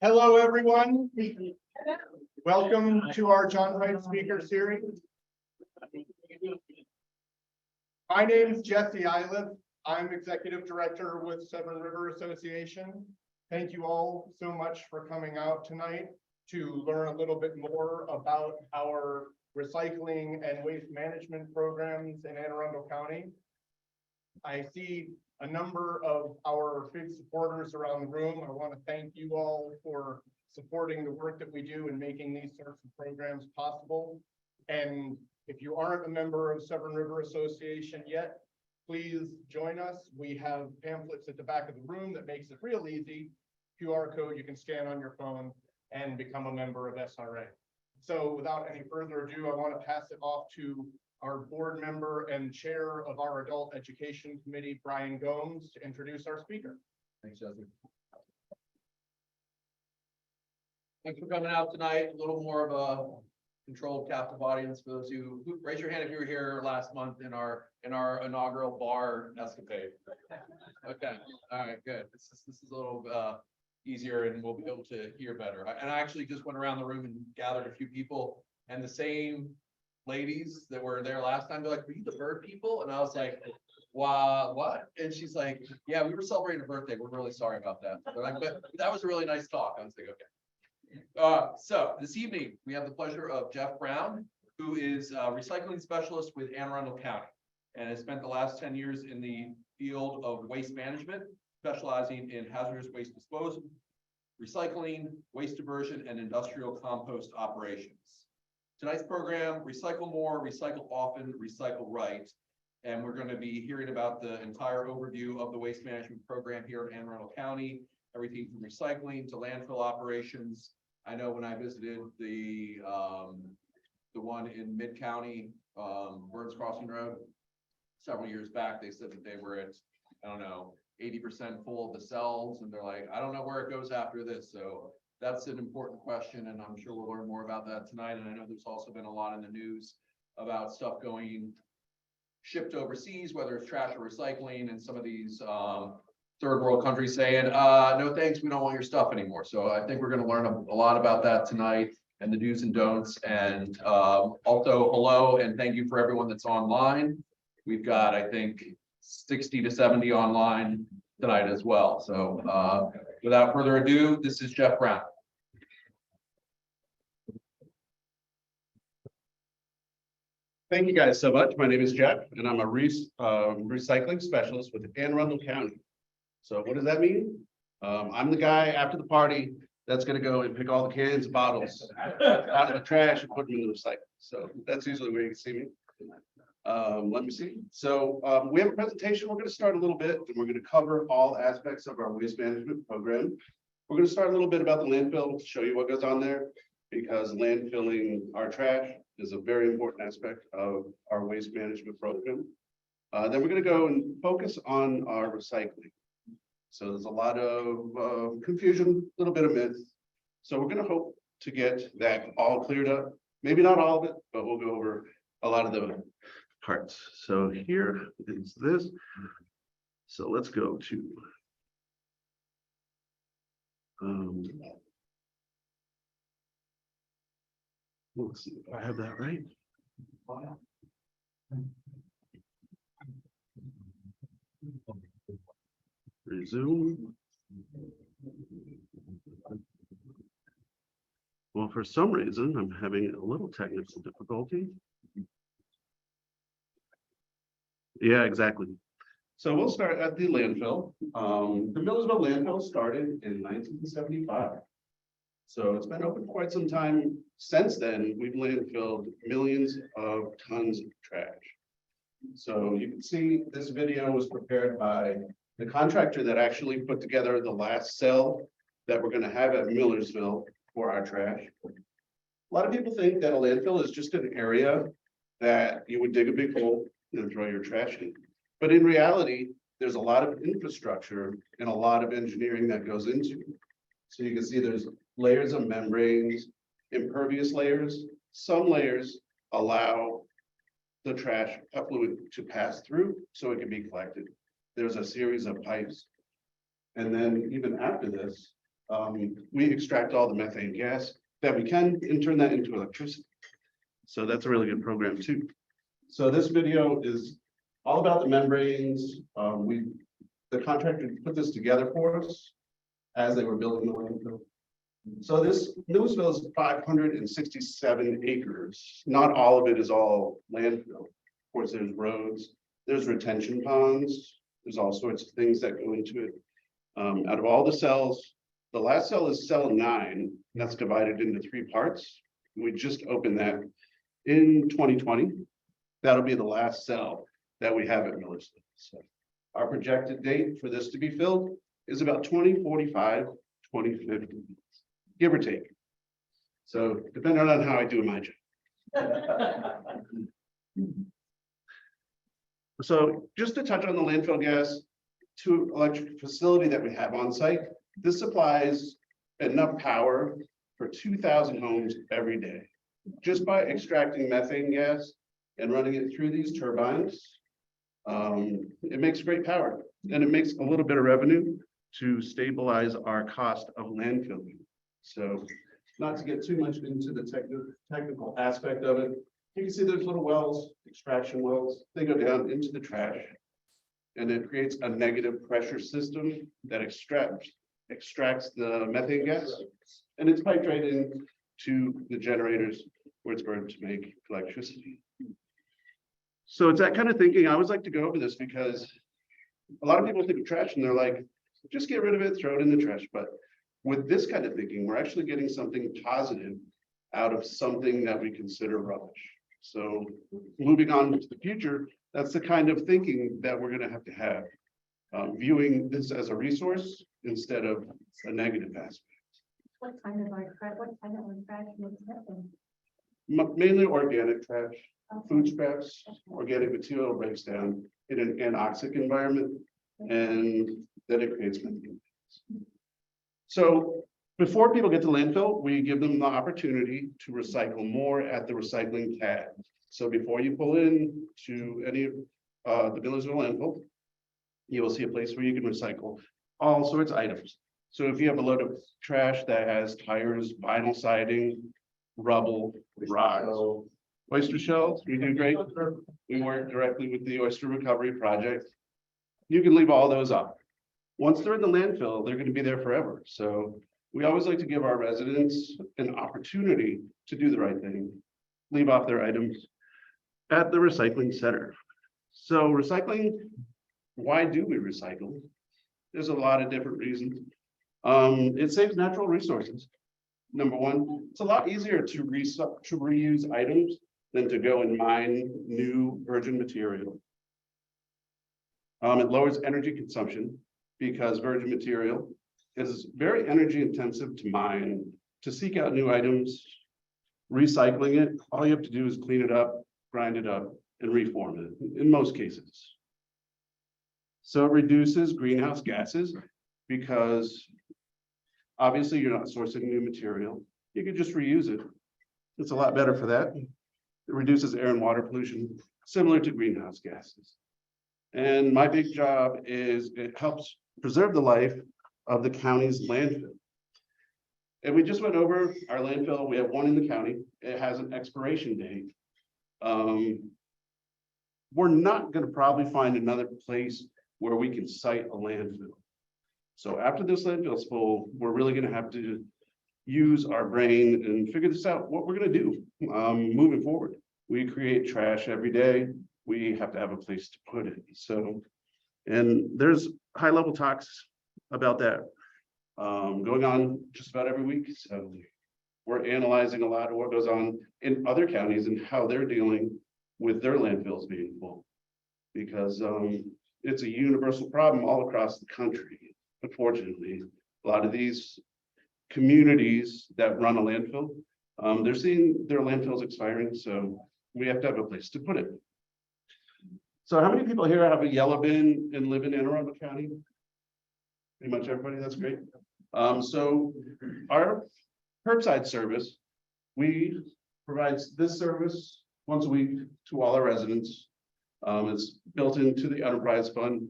Hello, everyone. Welcome to our John Wright Speaker Series. My name is Jesse Iliff. I'm Executive Director with Severn River Association. Thank you all so much for coming out tonight to learn a little bit more about our recycling and waste management programs in Anne Arundel County. I see a number of our big supporters around the room. I want to thank you all for supporting the work that we do and making these sorts of programs possible. And if you aren't a member of Severn River Association yet, please join us. We have pamphlets at the back of the room that makes it real easy. QR code you can scan on your phone and become a member of SRA. So without any further ado, I want to pass it off to our board member and chair of our adult education committee, Brian Gomes, to introduce our speaker. Thanks, Jesse. Thanks for coming out tonight. A little more of a controlled captive audience for those who raise your hand if you were here last month in our inaugural bar escapade. Okay, all right, good. This is a little easier and we'll be able to hear better. And I actually just went around the room and gathered a few people, and the same ladies that were there last time, they're like, "Were you the bird people?" And I was like, "Wow, what?" And she's like, "Yeah, we were celebrating a birthday. We're really sorry about that." They're like, "But that was a really nice talk." I was like, "Okay." So this evening we have the pleasure of Jeff Brown, who is a recycling specialist with Anne Arundel County and has spent the last 10 years in the field of waste management, specializing in hazardous waste disposal, recycling, waste diversion, and industrial compost operations. Tonight's program, Recycle More, Recycle Often, Recycle Right. And we're going to be hearing about the entire overview of the waste management program here in Anne Arundel County, everything from recycling to landfill operations. I know when I visited the one in Mid-County, Burns Crossing Road, several years back, they said that they were at, I don't know, 80% full of the cells, and they're like, "I don't know where it goes after this." So that's an important question, and I'm sure we'll learn more about that tonight. And I know there's also been a lot in the news about stuff going shipped overseas, whether it's trash or recycling, and some of these third world countries saying, "No thanks, we don't want your stuff anymore." So I think we're going to learn a lot about that tonight and the do's and don'ts. And also, hello and thank you for everyone that's online. We've got, I think, 60 to 70 online tonight as well. So without further ado, this is Jeff Brown. Thank you guys so much. My name is Jeff, and I'm a recycling specialist with Anne Arundel County. So what does that mean? I'm the guy after the party that's going to go and pick all the cans and bottles out of the trash and put them in the recycle. So that's usually where you can see me. Let me see. So we have a presentation. We're going to start a little bit, and we're going to cover all aspects of our waste management program. We're going to start a little bit about the landfill, show you what goes on there, because landfilling our trash is a very important aspect of our waste management program. Then we're going to go and focus on our recycling. So there's a lot of confusion, a little bit of myth. So we're going to hope to get that all cleared up. Maybe not all of it, but we'll go over a lot of the parts. So here is this. So let's go to let's see if I have that right. Resume. Well, for some reason, I'm having a little technical difficulty. Yeah, exactly. So we'll start at the landfill. The Millersville landfill started in 1975. So it's been open quite some time. Since then, we've landfilled millions of tons of trash. So you can see this video was prepared by the contractor that actually put together the last cell that we're going to have at Millersville for our trash. A lot of people think that a landfill is just an area that you would dig a big hole and throw your trash in. But in reality, there's a lot of infrastructure and a lot of engineering that goes into it. So you can see there's layers of membranes, impervious layers. Some layers allow the trash effluent to pass through so it can be collected. There's a series of pipes. And then even after this, we extract all the methane gas that we can and turn that into electricity. So that's a really good program too. So this video is all about the membranes. The contractor put this together for us as they were building the landfill. So this Louisville is 567 acres. Not all of it is all landfill. Of course, there's roads, there's retention ponds, there's all sorts of things that go into it. Out of all the cells, the last cell is cell 9, and that's divided into 3 parts. We just opened that in 2020. That'll be the last cell that we have at Millersville. So our projected date for this to be filled is about 2045, 2050, give or take. So depending on how I do my job. So just to touch on the landfill gas to electric facility that we have on site, this supplies enough power for 2,000 homes every day. Just by extracting methane gas and running it through these turbines, it makes great power, and it makes a little bit of revenue to stabilize our cost of landfilling. So not to get too much into the technical aspect of it, you can see there's little wells, extraction wells, they go down into the trash, and it creates a negative pressure system that extracts the methane gas, and it's piped right in to the generators where it's burned to make electricity. So it's that kind of thinking. I always like to go over this because a lot of people think of trash and they're like, just get rid of it, throw it in the trash. But with this kind of thinking, we're actually getting something positive out of something that we consider rubbish. So moving on to the future, that's the kind of thinking that we're going to have, viewing this as a resource instead of a negative aspect. What kind of trash makes methane? Mainly organic trash, Okay. food scraps, organic material breaks down in an anoxic environment, and then it creates methane. So before people get to landfill, we give them the opportunity to recycle more at the recycling pad. So before you pull in to any of the Millersville landfill, you will see a place where you can recycle all sorts of items. So if you have a load of trash that has tires, vinyl siding, rubble, rocks, oyster shells, we do great. We work directly with the Oyster Recovery Project. You can leave all those up. Once they're in the landfill, they're going to be there forever. So we always like to give our residents an opportunity to do the right thing, leave off their items at the recycling center. So recycling, why do we recycle? There's a lot of different reasons. It saves natural resources. Number one, it's a lot easier to reuse items than to go and mine new virgin material. It lowers energy consumption because virgin material is very energy intensive to mine. To seek out new items, recycling it, all you have to do is clean it up, grind it up, and reform it in most cases. So it reduces greenhouse gases because obviously you're not sourcing new material. You could just reuse it. It's a lot better for that. It reduces air and water pollution, similar to greenhouse gases. And my big job is it helps preserve the life of the county's landfill. And we just went over our landfill. We have one in the county. It has an expiration date. We're not going to probably find another place where we can site a landfill. So after this landfill is full, we're really going to have to use our brain and figure this out, what we're going to do moving forward. We create trash every day. We have to have a place to put it. So, and there's high level talks about that going on just about every week. So we're analyzing a lot of what goes on in other counties and how they're dealing with their landfills being full, because it's a universal problem all across the country. Unfortunately, a lot of these communities that run a landfill, they're seeing their landfills expiring, so we have to have a place to put it. So how many people here have a yellow bin and live in Anne Arundel County? Pretty much everybody, that's great. So our curbside service, we provide this service once a week to all our residents. It's built into the enterprise fund.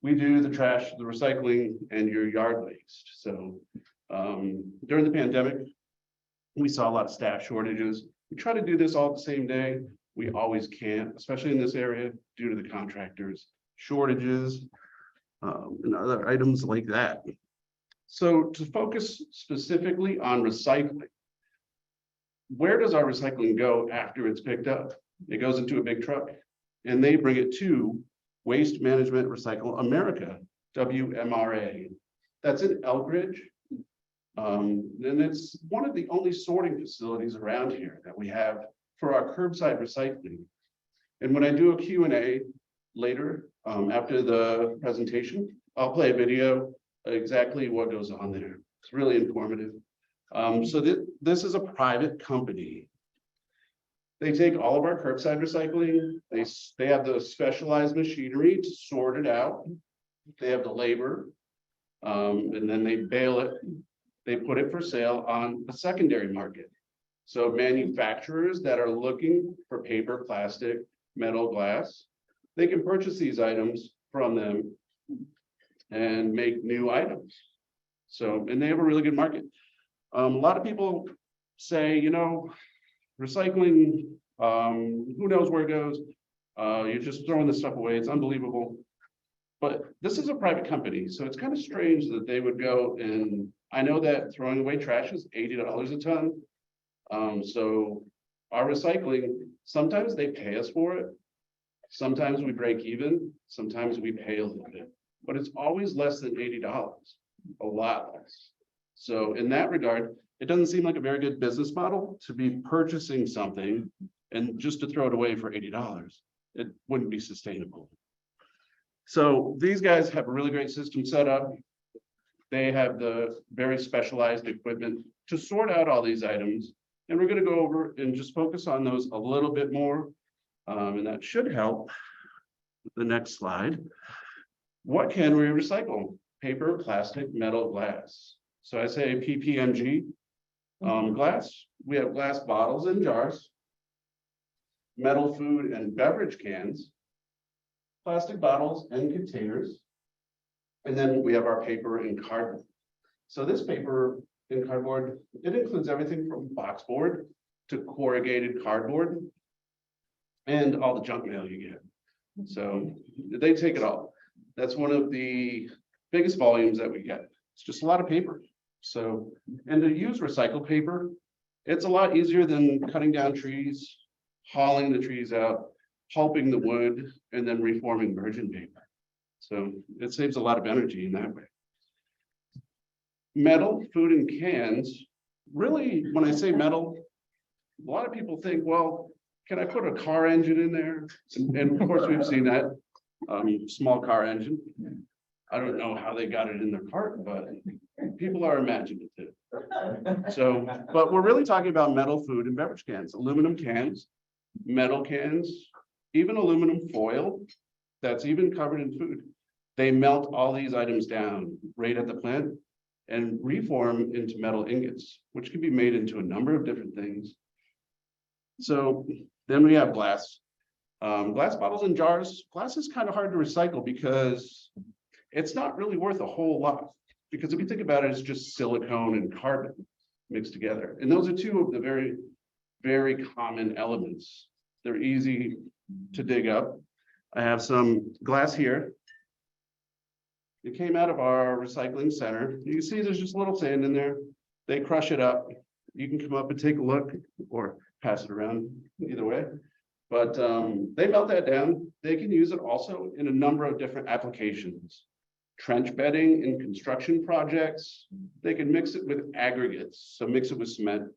We do the trash, the recycling, and your yard waste. So During the pandemic, we saw a lot of staff shortages. We try to do this all the same day. We always can't, especially in this area due to the contractors, shortages, and other items like that. So to focus specifically on recycling, where does our recycling go after it's picked up? It goes into a big truck and they bring it to Waste Management Recycle America, WMRA. That's in Elkridge. And it's one of the only sorting facilities around here that we have for our curbside recycling. And when I do a Q&A later, after the presentation, I'll play a video exactly what goes on there. It's really informative. So this is a private company. They take all of our curbside recycling. They have the specialized machinery to sort it out. They have the labor, and then they bale it. They put it for sale on the secondary market. So manufacturers that are looking for paper, plastic, metal, glass, they can purchase these items from them and make new items. So, and they have a really good market. A lot of people say, you know, recycling, who knows where it goes? You're just throwing this stuff away. It's unbelievable. But this is a private company, so it's kind of strange that they would go and I know that throwing away trash is $80 a ton. So our recycling, sometimes they pay us for it. Sometimes we break even, sometimes we pay a little bit, but it's always less than $80, a lot less. So in that regard, it doesn't seem like a very good business model to be purchasing something and just to throw it away for $80. It wouldn't be sustainable. So these guys have a really great system set up. They have the very specialized equipment to sort out all these items. And we're going to go over and just focus on those a little bit more. And that should help. The next slide. What can we recycle? Paper, plastic, metal, glass. So I say PPMG. Glass, we have glass bottles and jars, metal food and beverage cans, plastic bottles and containers, and then we have our paper and cardboard. So this paper and cardboard, it includes everything from boxboard to corrugated cardboard and all the junk mail you get. So they take it all. That's one of the biggest volumes that we get. It's just a lot of paper. So, and to use recycled paper, it's a lot easier than cutting down trees, hauling the trees out, pulping the wood, and then reforming virgin paper. So it saves a lot of energy in that way. Metal, food, and cans, really, when I say metal, a lot of people think, well, can I put a car engine in there? And of course, we've seen that, small car engine. I don't know how they got it in their cart, but people are imaginative. So, but we're really talking about metal food and beverage cans, aluminum cans, metal cans, even aluminum foil that's even covered in food. They melt all these items down right at the plant and reform into metal ingots, which can be made into a number of different things. So then we have glass. Glass bottles and jars. Glass is kind of hard to recycle because it's not really worth a whole lot. Because if you think about it, it's just silicone and carbon mixed together. And those are two of the very, very common elements. They're easy to dig up. I have some glass here. It came out of our recycling center. You can see there's just a little sand in there. They crush it up. You can come up and take a look or pass it around either way. But they melt that down. They can use it also in a number of different applications. Trench bedding in construction projects. They can mix it with aggregates. So mix it with cement.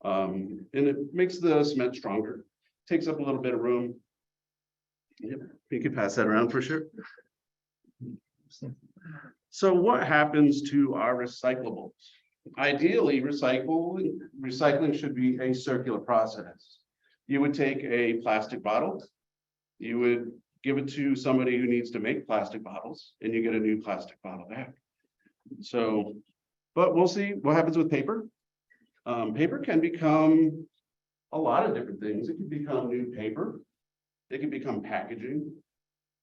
And it makes the cement stronger. Takes up a little bit of room. Yep, you can pass that around for sure. So what happens to our recyclables? Ideally, recycling should be a circular process. You would take a plastic bottle, you would give it to somebody who needs to make plastic bottles, and you get a new plastic bottle back. So, but we'll see what happens with paper. Paper can become a lot of different things. It can become new paper. It can become packaging.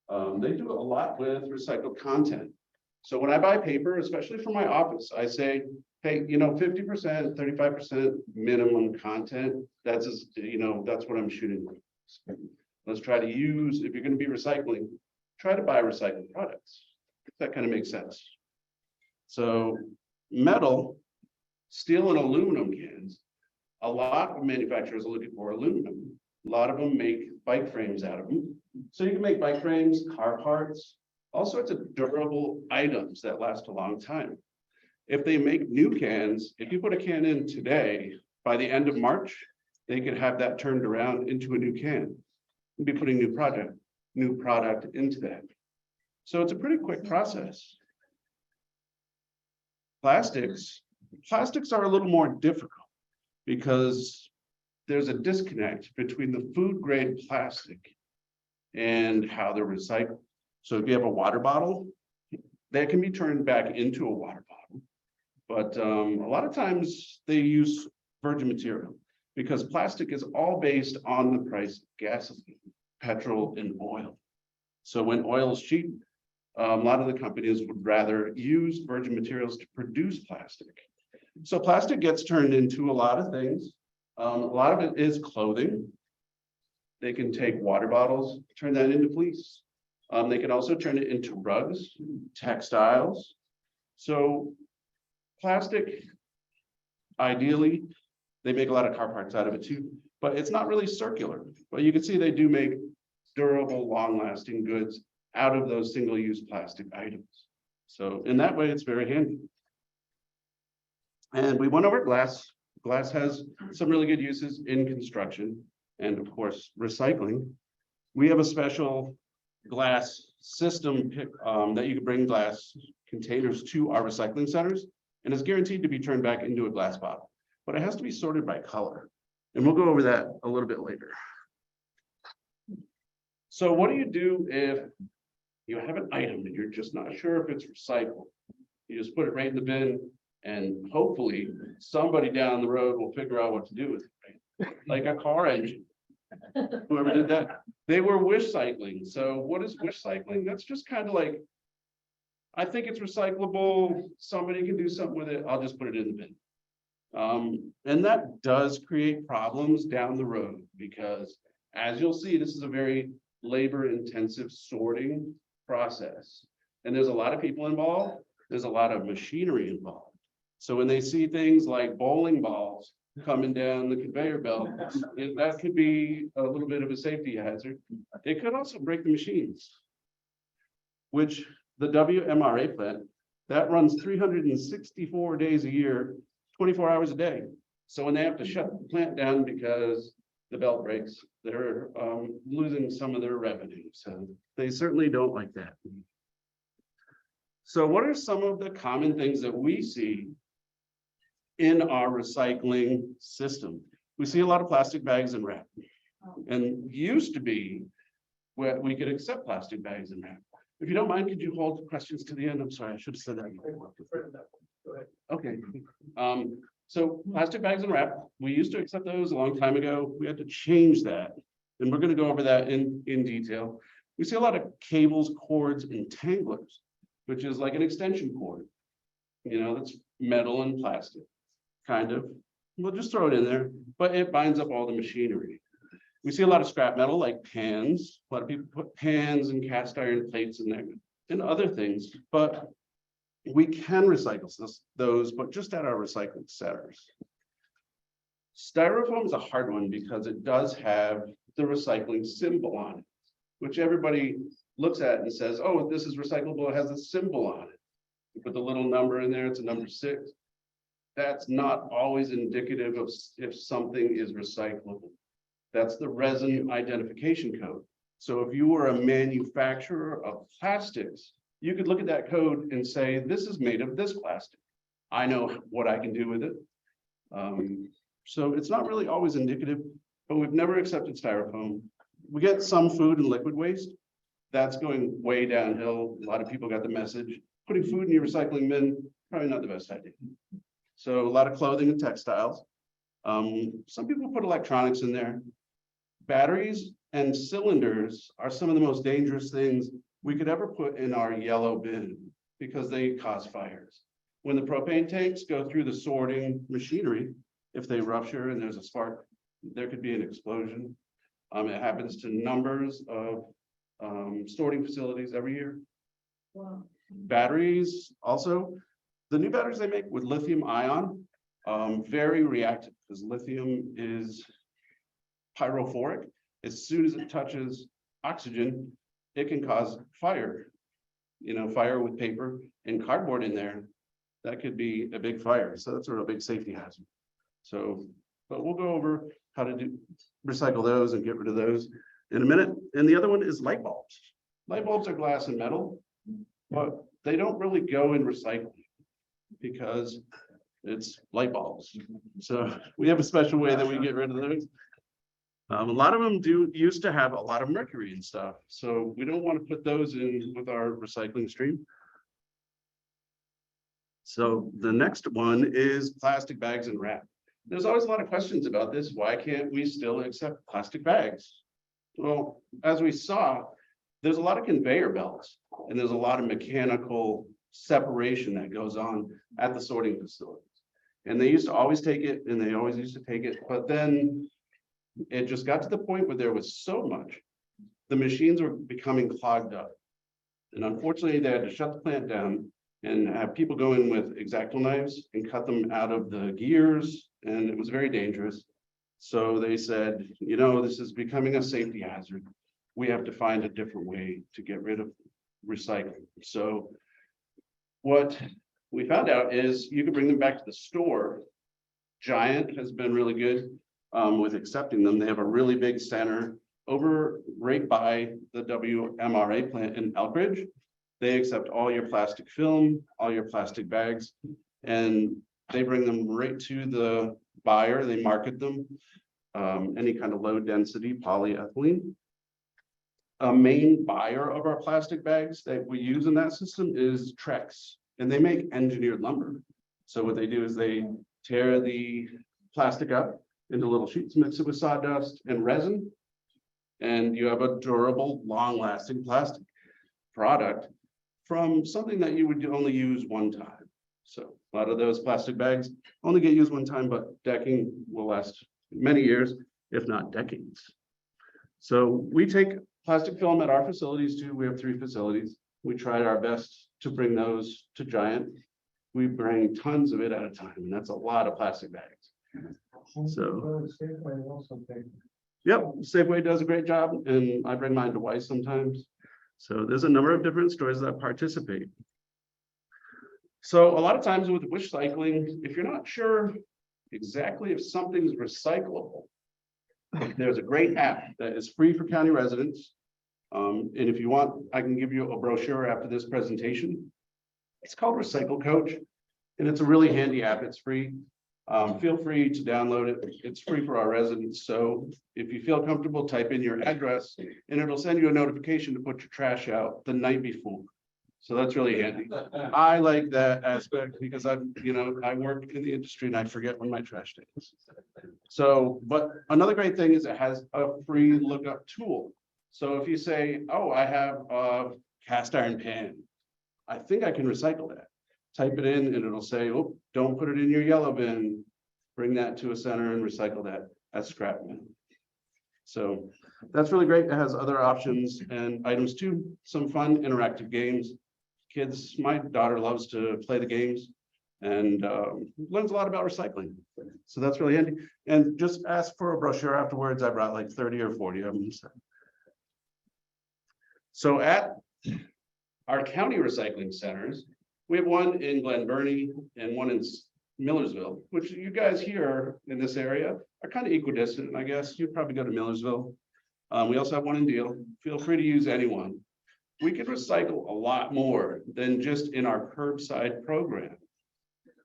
They do a lot with recycled content. So when I buy paper, especially for my office, I say, hey, 50%, 35% minimum content, that's that's what I'm shooting for. Let's try to use, if you're going to be recycling, try to buy recycled products. That kind of makes sense. So metal, steel and aluminum cans, a lot of manufacturers are looking for aluminum. A lot of them make bike frames out of them. So you can make bike frames, car parts, all sorts of durable items that last a long time. If they make new cans, if you put a can in today, by the end of March, they could have that turned around into a new can. And be putting new product into that. So it's a pretty quick process. Plastics are a little more difficult because there's a disconnect between the food grade plastic and how they're recycled. So if you have a water bottle, that can be turned back into a water bottle. But a lot of times they use virgin material because plastic is all based on the price of gasoline, petrol, and oil. So when oil is cheap, a lot of the companies would rather use virgin materials to produce plastic. So plastic gets turned into a lot of things. A lot of it is clothing. They can take water bottles, turn that into fleece. They can also turn it into rugs, textiles. So plastic, ideally, they make a lot of car parts out of it too, but it's not really circular. But you can see they do make durable, long-lasting goods out of those single-use plastic items. So in that way, it's very handy. And we went over glass. Glass has some really good uses in construction and, of course, recycling. We have a special glass system that you can bring glass containers to our recycling centers, and it's guaranteed to be turned back into a glass bottle. But it has to be sorted by color. And we'll go over that a little bit later. So what do you do if you have an item and you're just not sure if it's recyclable? You just put it right in the bin, and hopefully somebody down the road will figure out what to do with it, right? Like a car engine. Whoever did that, they were wish cycling. So what is wish cycling? That's just kind of like, I think it's recyclable. Somebody can do something with it. I'll just put it in the bin. And that does create problems down the road because, as you'll see, this is a very labor-intensive sorting process. And there's a lot of people involved. There's a lot of machinery involved. So when they see things like bowling balls coming down the conveyor belt, that could be a little bit of a safety hazard. It could also break the machines, which the WMRA plant, that runs 364 days a year, 24 hours a day. So when they have to shut the plant down because the belt breaks, they're losing some of their revenue. So they certainly don't like that. So what are some of the common things that we see in our recycling system? We see a lot of plastic bags and wrap. And used to be where we could accept plastic bags and wrap. If you don't mind, could you hold questions to the end? I'm sorry, I should have said that before. Okay. So plastic bags and wrap, we used to accept those a long time ago. We had to change that. And we're going to go over that in detail. We see a lot of cables, cords, and tanglers, which is like an extension cord. That's metal and plastic, kind of. We'll just throw it in there, but it binds up all the machinery. We see a lot of scrap metal like pans. A lot of people put pans and cast iron plates in there and other things, but we can recycle those, but just at our recycling centers. Styrofoam is a hard one because it does have the recycling symbol on it, which everybody looks at and says, oh, this is recyclable, it has a symbol on it. You put the little number in there, it's a number 6. That's not always indicative of if something is recyclable. That's the resin identification code. So if you were a manufacturer of plastics, you could look at that code and say, this is made of this plastic. I know what I can do with it. So it's not really always indicative, but we've never accepted styrofoam. We get some food and liquid waste. That's going way downhill. A lot of people got the message. Putting food in your recycling bin, probably not the best idea. So a lot of clothing and textiles. Some people put electronics in there. Batteries and cylinders are some of the most dangerous things we could ever put in our yellow bin. because they cause fires. When the propane tanks go through the sorting machinery, if they rupture and there's a spark, there could be an explosion. It happens to numbers of sorting facilities every year. Wow. Batteries also, the new batteries they make with lithium ion, very reactive because lithium is pyrophoric. As soon as it touches oxygen, it can cause fire. You know, fire with paper and cardboard in there, that could be a big fire. So that's a real big safety hazard. So, but we'll go over how to recycle those and get rid of those in a minute. And the other one is light bulbs. Light bulbs are glass and metal, but they don't really go in recycling because it's light bulbs. So we have a special way that we get rid of those. A lot of them used to have a lot of mercury and stuff, so we don't want to put those in with our recycling stream. So the next one is plastic bags and wrap. There's always a lot of questions about this. Why can't we still accept plastic bags? Well, as we saw, there's a lot of conveyor belts and there's a lot of mechanical separation that goes on at the sorting facilities. And they used to always take it and they always used to take it, but then it just got to the point where there was so much, the machines were becoming clogged up. And unfortunately, they had to shut the plant down and have people go in with X-Acto knives and cut them out of the gears. And it was very dangerous. So they said, you know, this is becoming a safety hazard. We have to find a different way to get rid of recycling. So what we found out is you can bring them back to the store. Giant has been really good with accepting them. They have a really big center over right by the WMRA plant in Elkridge. They accept all your plastic film, all your plastic bags, and they bring them right to the buyer. They market them, any kind of low density polyethylene. A main buyer of our plastic bags that we use in that system is Trex, and they make engineered lumber. So what they do is they tear the plastic up into little sheets, mix it with sawdust and resin, and you have a durable, long-lasting plastic product from something that you would only use one time. So a lot of those plastic bags only get used one time, but decking will last many years, if not decades. So we take plastic film at our facilities too. We have 3 facilities. We tried our best to bring those to Giant. We bring tons of it at a time, and that's a lot of plastic bags. So, yep, Safeway does a great job, and I bring mine to Weiss sometimes. So there's a number of different stores that participate. So a lot of times with wish cycling, if you're not sure exactly if something's recyclable, there's a great app that is free for county residents. And if you want, I can give you a brochure after this presentation. It's called Recycle Coach, and it's a really handy app. It's free. Feel free to download it. It's free for our residents. So if you feel comfortable, type in your address and it'll send you a notification to put your trash out the night before. So that's really handy. I like that aspect because I work in the industry and I forget when my trash day is. So, but another great thing is it has a free lookup tool. So if you say, oh, I have a cast iron pan, I think I can recycle that. Type it in and it'll say, oh, don't put it in your yellow bin. Bring that to a center and recycle that as scrap bin. So that's really great. It has other options and items too. Some fun interactive games. Kids, my daughter loves to play the games and learns a lot about recycling. So that's really handy. And just ask for a brochure afterwards. I brought like 30 or 40 of them. So at our county recycling centers, we have one in Glen Burnie and one in Millersville, which you guys here in this area are kind of equidistant. I guess you'd probably go to Millersville. We also have one in Deal. Feel free to use anyone. We can recycle a lot more than just in our curbside program.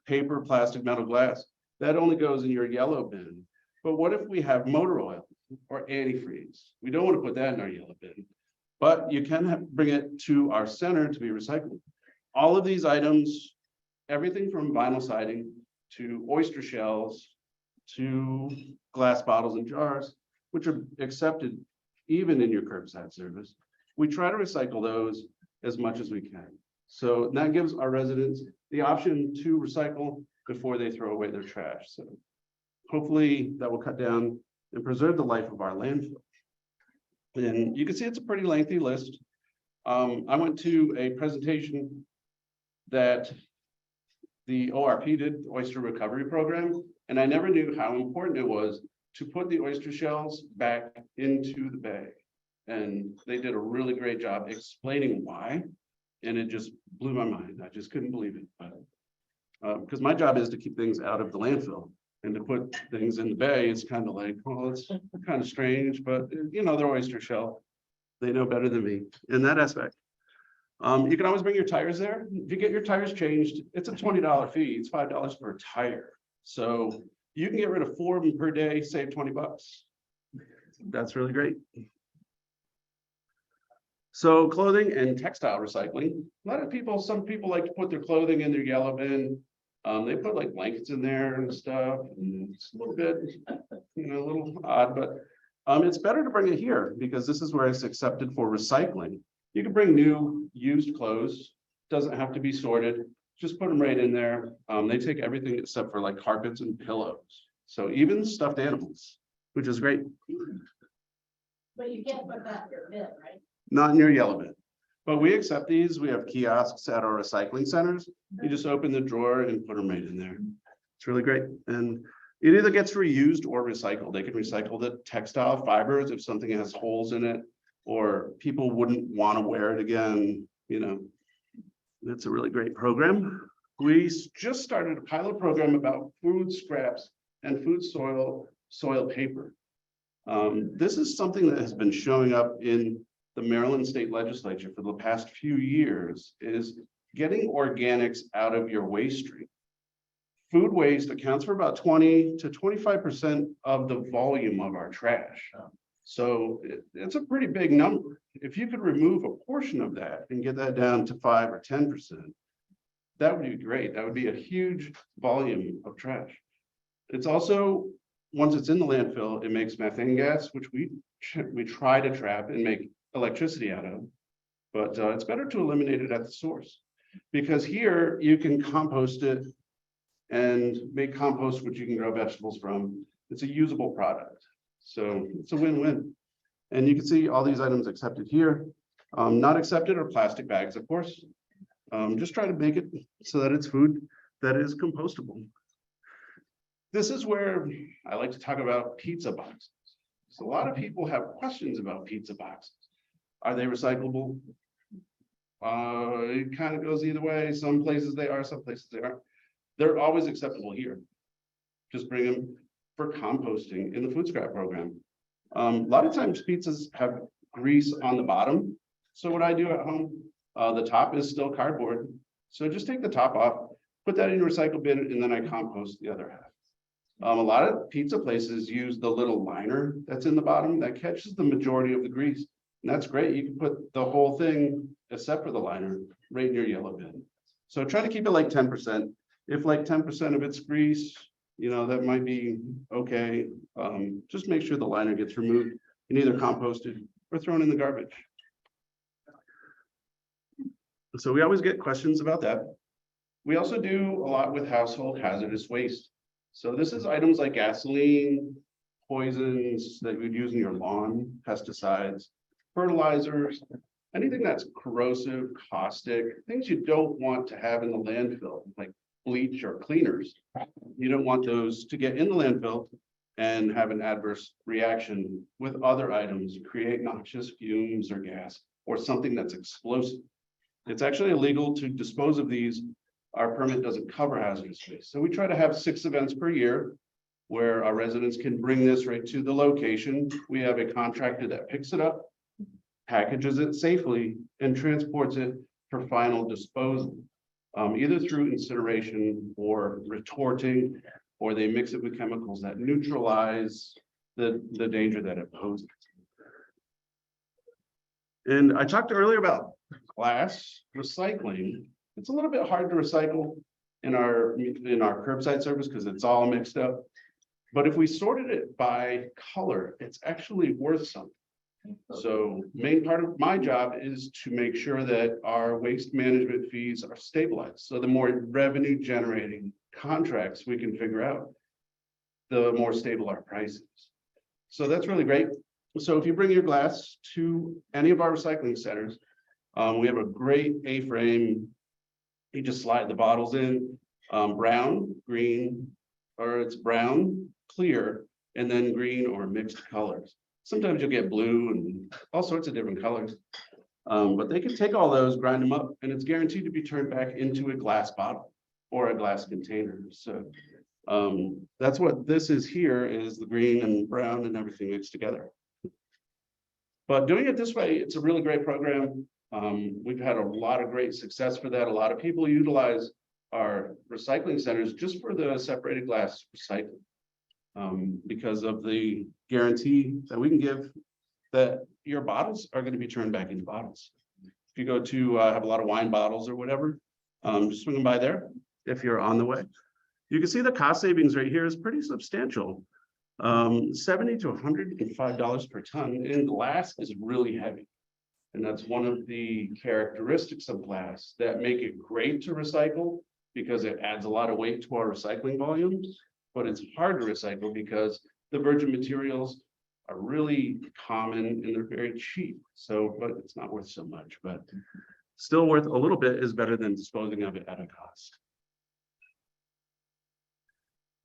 Paper, plastic, metal, glass, that only goes in your yellow bin. But what if we have motor oil or antifreeze? We don't want to put that in our yellow bin, but you can bring it to our center to be recycled. All of these items, everything from vinyl siding to oyster shells to glass bottles and jars, which are accepted even in your curbside service, we try to recycle those as much as we can. So that gives our residents the option to recycle before they throw away their trash. So hopefully that will cut down and preserve the life of our landfill. And you can see it's a pretty lengthy list. I went to a presentation that the ORP did, Oyster Recovery Program, and I never knew how important it was to put the oyster shells back into the bay. And they did a really great job explaining why, and it just blew my mind. I just couldn't believe it. Because my job is to keep things out of the landfill, and to put things in the bay, it's kind of like, well, it's kind of strange, but you know, they're oyster shell. They know better than me in that aspect. You can always bring your tires there. If you get your tires changed, it's a $20 fee. It's $5 per tire. So you can get rid of 4 of them per day, save 20 bucks. That's really great. So clothing and textile recycling. A lot of people, some people like to put their clothing in their yellow bin. They put like blankets in there and stuff. And it's a little bit, you know, a little odd, but it's better to bring it here because this is where it's accepted for recycling. You can bring new used clothes, doesn't have to be sorted, just put them right in there. They take everything except for like carpets and pillows. So even stuffed animals, which is great. But you can't put that in your bin, right? Not in your yellow bin, but we accept these. We have kiosks at our recycling centers. You just open the drawer and put them right in there. It's really great. And it either gets reused or recycled. They can recycle the textile fibers if something has holes in it, or people wouldn't want to wear it again. You know, it's a really great program. We just started a pilot program about food scraps and food soil paper. This is something that has been showing up in the Maryland State Legislature for the past few years, is getting organics out of your waste stream. Food waste accounts for about 20 to 25% of the volume of our trash. So it's a pretty big number. If you could remove a portion of that and get that down to 5 or 10%, that would be great. That would be a huge volume of trash. It's also, once it's in the landfill, it makes methane gas, which we try to trap and make electricity out of, but it's better to eliminate it at the source, because here you can compost it and make compost, which you can grow vegetables from. It's a usable product, so it's a win-win. And you can see all these items accepted here. Not accepted are plastic bags, of course. Just try to make it so that it's food that is compostable. This is where I like to talk about pizza boxes. So a lot of people have questions about pizza boxes. Are they recyclable? It kind of goes either way. Some places they are, some places they aren't. They're always acceptable here. Just bring them for composting in the food scrap program. A lot of times pizzas have grease on the bottom. So what I do at home, the top is still cardboard. So just take the top off, put that in your recycle bin, and then I compost the other half. A lot of pizza places use the little liner that's in the bottom that catches the majority of the grease. And that's great. You can put the whole thing, except for the liner, right in your yellow bin. So try to keep it like 10%. If like 10% of it's grease, you know, that might be okay. Just make sure the liner gets removed and either composted or thrown in the garbage. So we always get questions about that. We also do a lot with household hazardous waste. So this is items like gasoline, poisons that you'd use in your lawn, pesticides, fertilizers, anything that's corrosive, caustic, things you don't want to have in the landfill, like bleach or cleaners. You don't want those to get in the landfill and have an adverse reaction with other items, create noxious fumes or gas, or something that's explosive. It's actually illegal to dispose of these. Our permit doesn't cover hazardous waste. So we try to have 6 events per year where our residents can bring this right to the location. We have a contractor that picks it up, packages it safely, and transports it for final disposal, either through incineration or retorting, or they mix it with chemicals that neutralize the danger that it poses. And I talked earlier about glass recycling. It's a little bit hard to recycle in our curbside service because it's all mixed up. But if we sorted it by color, it's actually worth something. So main part of my job is to make sure that our waste management fees are stabilized. So the more revenue generating contracts we can figure out, the more stable our prices. So that's really great. So if you bring your glass to any of our recycling centers, we have a great A-frame. You just slide the bottles in, brown, green, or it's brown, clear, and then green or mixed colors. Sometimes you'll get blue and all sorts of different colors. But they can take all those, grind them up, and it's guaranteed to be turned back into a glass bottle or a glass container. So that's what this is here, is the green and brown and everything mixed together. But doing it this way, it's a really great program. We've had a lot of great success for that. A lot of people utilize our recycling centers just for the separated glass recycling. Because of the guarantee that we can give that your bottles are going to be turned back into bottles. If you go to have a lot of wine bottles or whatever, just swing them by there if you're on the way. You can see the cost savings right here is pretty substantial. $70 to $105 per ton, and glass is really heavy. And that's one of the characteristics of glass that make it great to recycle, because it adds a lot of weight to our recycling volumes, but it's hard to recycle because the virgin materials are really common and they're very cheap. So, but it's not worth so much, but still worth a little bit is better than disposing of it at a cost.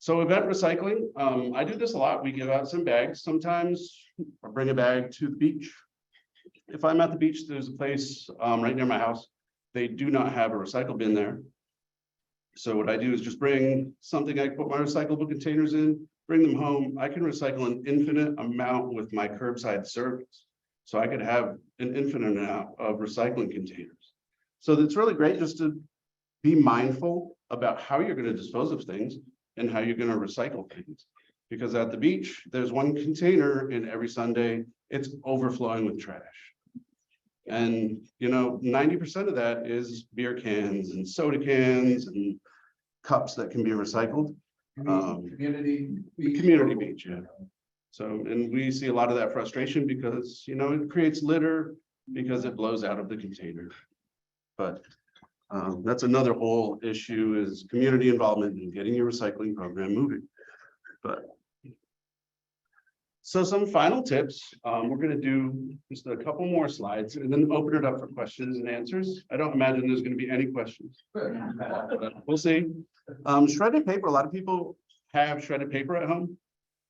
So event recycling, I do this a lot. We give out some bags. Sometimes I bring a bag to the beach. If I'm at the beach, there's a place right near my house. They do not have a recycle bin there. So what I do is just bring something, I put my recyclable containers in, bring them home. I can recycle an infinite amount with my curbside service. So I could have an infinite amount of recycling containers. So it's really great just to be mindful about how you're going to dispose of things and how you're going to recycle things. Because at the beach, there's one container, and every Sunday it's overflowing with trash. And, you know, 90% of that is beer cans and soda cans and cups that can be recycled. Community Beach, yeah. So, and we see a lot of that frustration because, you know, it creates litter because it blows out of the container. But that's another whole issue, is community involvement in getting your recycling program moving. But so some final tips. We're going to do just a couple more slides and then open it up for questions and answers. I don't imagine there's going to be any questions. We'll see. Shredded paper. A lot of people have shredded paper at home.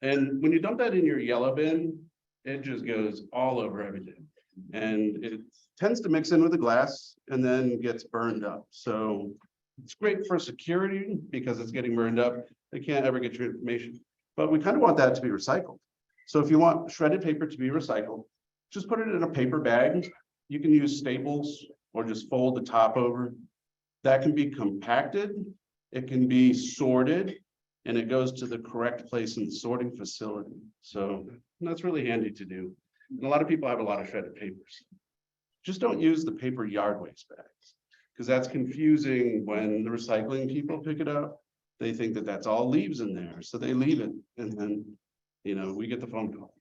And when you dump that in your yellow bin, it just goes all over everything. And it tends to mix in with the glass and then gets burned up. So it's great for security because it's getting burned up. They can't ever get your information. But we kind of want that to be recycled. So if you want shredded paper to be recycled, just put it in a paper bag. You can use staples or just fold the top over. That can be compacted. It can be sorted, and it goes to the correct place in the sorting facility. So that's really handy to do. And a lot of people have a lot of shredded papers. Just don't use the paper yard waste bags, because that's confusing when the recycling people pick it up. They think that that's all leaves in there, so they leave it, and then, you know, we get the phone call.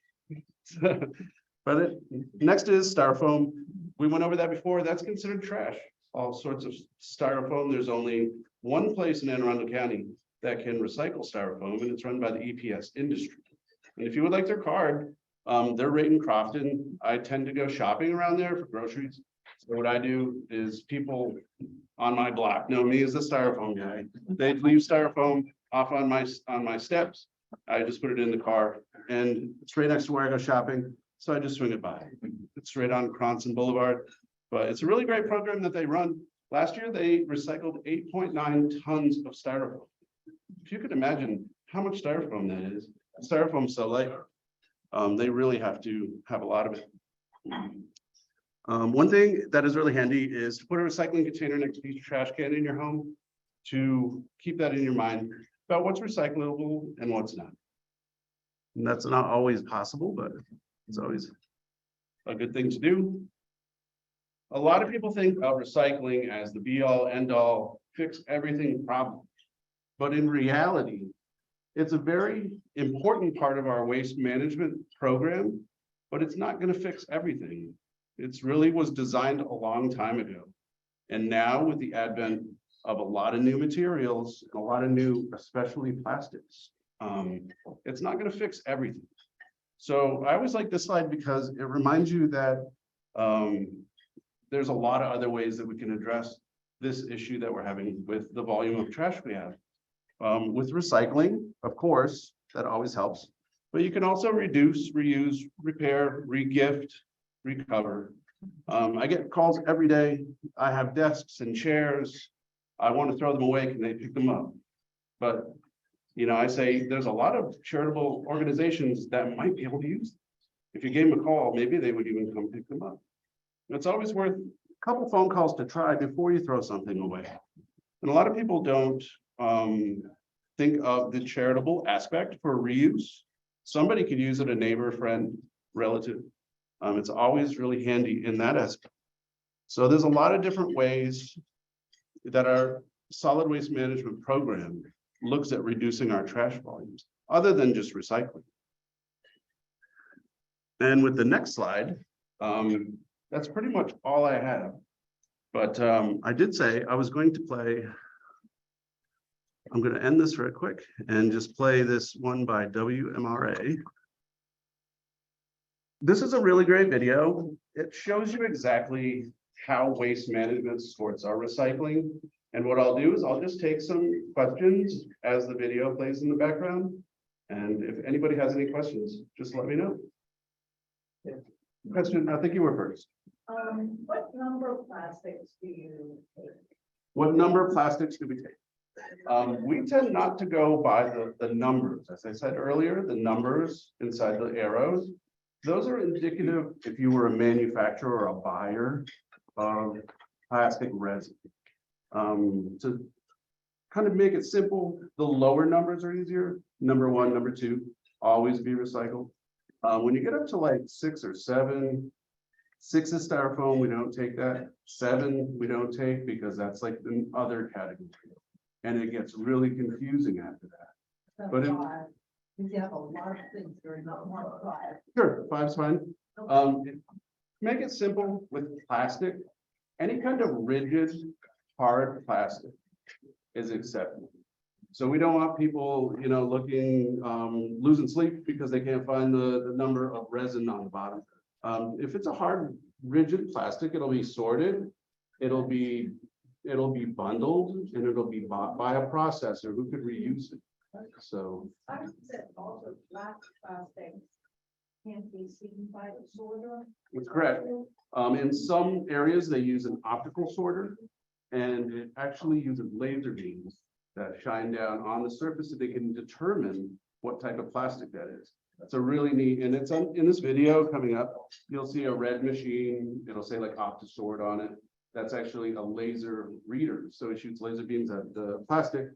But next is styrofoam. We went over that before. That's considered trash. All sorts of styrofoam. There's only one place in Anne Arundel County that can recycle styrofoam, and it's run by the EPS industry. And if you would like their card, they're right in Crofton. I tend to go shopping around there for groceries. So what I do is, people on my block know me as the styrofoam guy. They leave styrofoam off on my steps. I just put it in the car, and it's right next to where I go shopping. So I just swing it by. It's right on Cronson Boulevard, but it's a really great program that they run. Last year, they recycled 8.9 tons of styrofoam. If you could imagine how much styrofoam that is, styrofoam's so light. They really have to have a lot of it. One thing that is really handy is to put a recycling container next to each trash can in your home, to keep that in your mind about what's recyclable and what's not. And that's not always possible, but it's always a good thing to do. A lot of people think of recycling as the be all end all, fix everything problem. But in reality, it's a very important part of our waste management program, but it's not gonna fix everything. It's really was designed a long time ago. And now with the advent of a lot of new materials, a lot of new, especially plastics, it's not gonna fix everything. So I always like this slide because it reminds you that there's a lot of other ways that we can address this issue that we're having with the volume of trash we have. With recycling, of course, that always helps, but you can also reduce, reuse, repair, regift, recover. I get calls every day. I have desks and chairs. I want to throw them away. Can they pick them up? But, you know, I say there's a lot of charitable organizations that might be able to use them. If you gave them a call, maybe they would even come pick them up. It's always worth a couple phone calls to try before you throw something away. And a lot of people don't think of the charitable aspect for reuse. Somebody could use it, a neighbor, friend, relative. It's always really handy in that aspect. So there's a lot of different ways that our solid waste management program looks at reducing our trash volumes, other than just recycling. And with the next slide, that's pretty much all I have. But I did say I was going to play. I'm going to end this real quick and just play this one by WMRA. This is a really great video. It shows you exactly how waste management supports our recycling. And what I'll do is I'll just take some questions as the video plays in the background. And if anybody has any questions, just let me know. Question, I think you were first. What number of plastics do you take? What number of plastics do we take? We tend not to go by the numbers. As I said earlier, the numbers inside the arrows, those are indicative if you were a manufacturer or a buyer of plastic resin. To kind of make it simple, the lower numbers are easier. Number one, number two, always be recycled. When you get up to like 6 or 7, 6 is styrofoam, we don't take that. 7, we don't take because that's like the other category. And it gets really confusing after that. But You have a lot of things that are not one five. Sure, 5's fine. Make it simple with plastic. Any kind of rigid, hard plastic is acceptable. So we don't want people, you know, looking, losing sleep because they can't find the number of resin on the bottom. If it's a hard, rigid plastic, it'll be sorted, it'll be bundled, and it'll be bought by a processor who could reuse it. So. I said also black plastics can't be seen by the sorter. That's correct. In some areas, they use an optical sorter, and it actually uses laser beams that shine down on the surface so they can determine what type of plastic that is. That's a really neat, and it's in this video coming up. You'll see a red machine. It'll say like OptiSort on it. That's actually a laser reader. So it shoots laser beams at the plastic.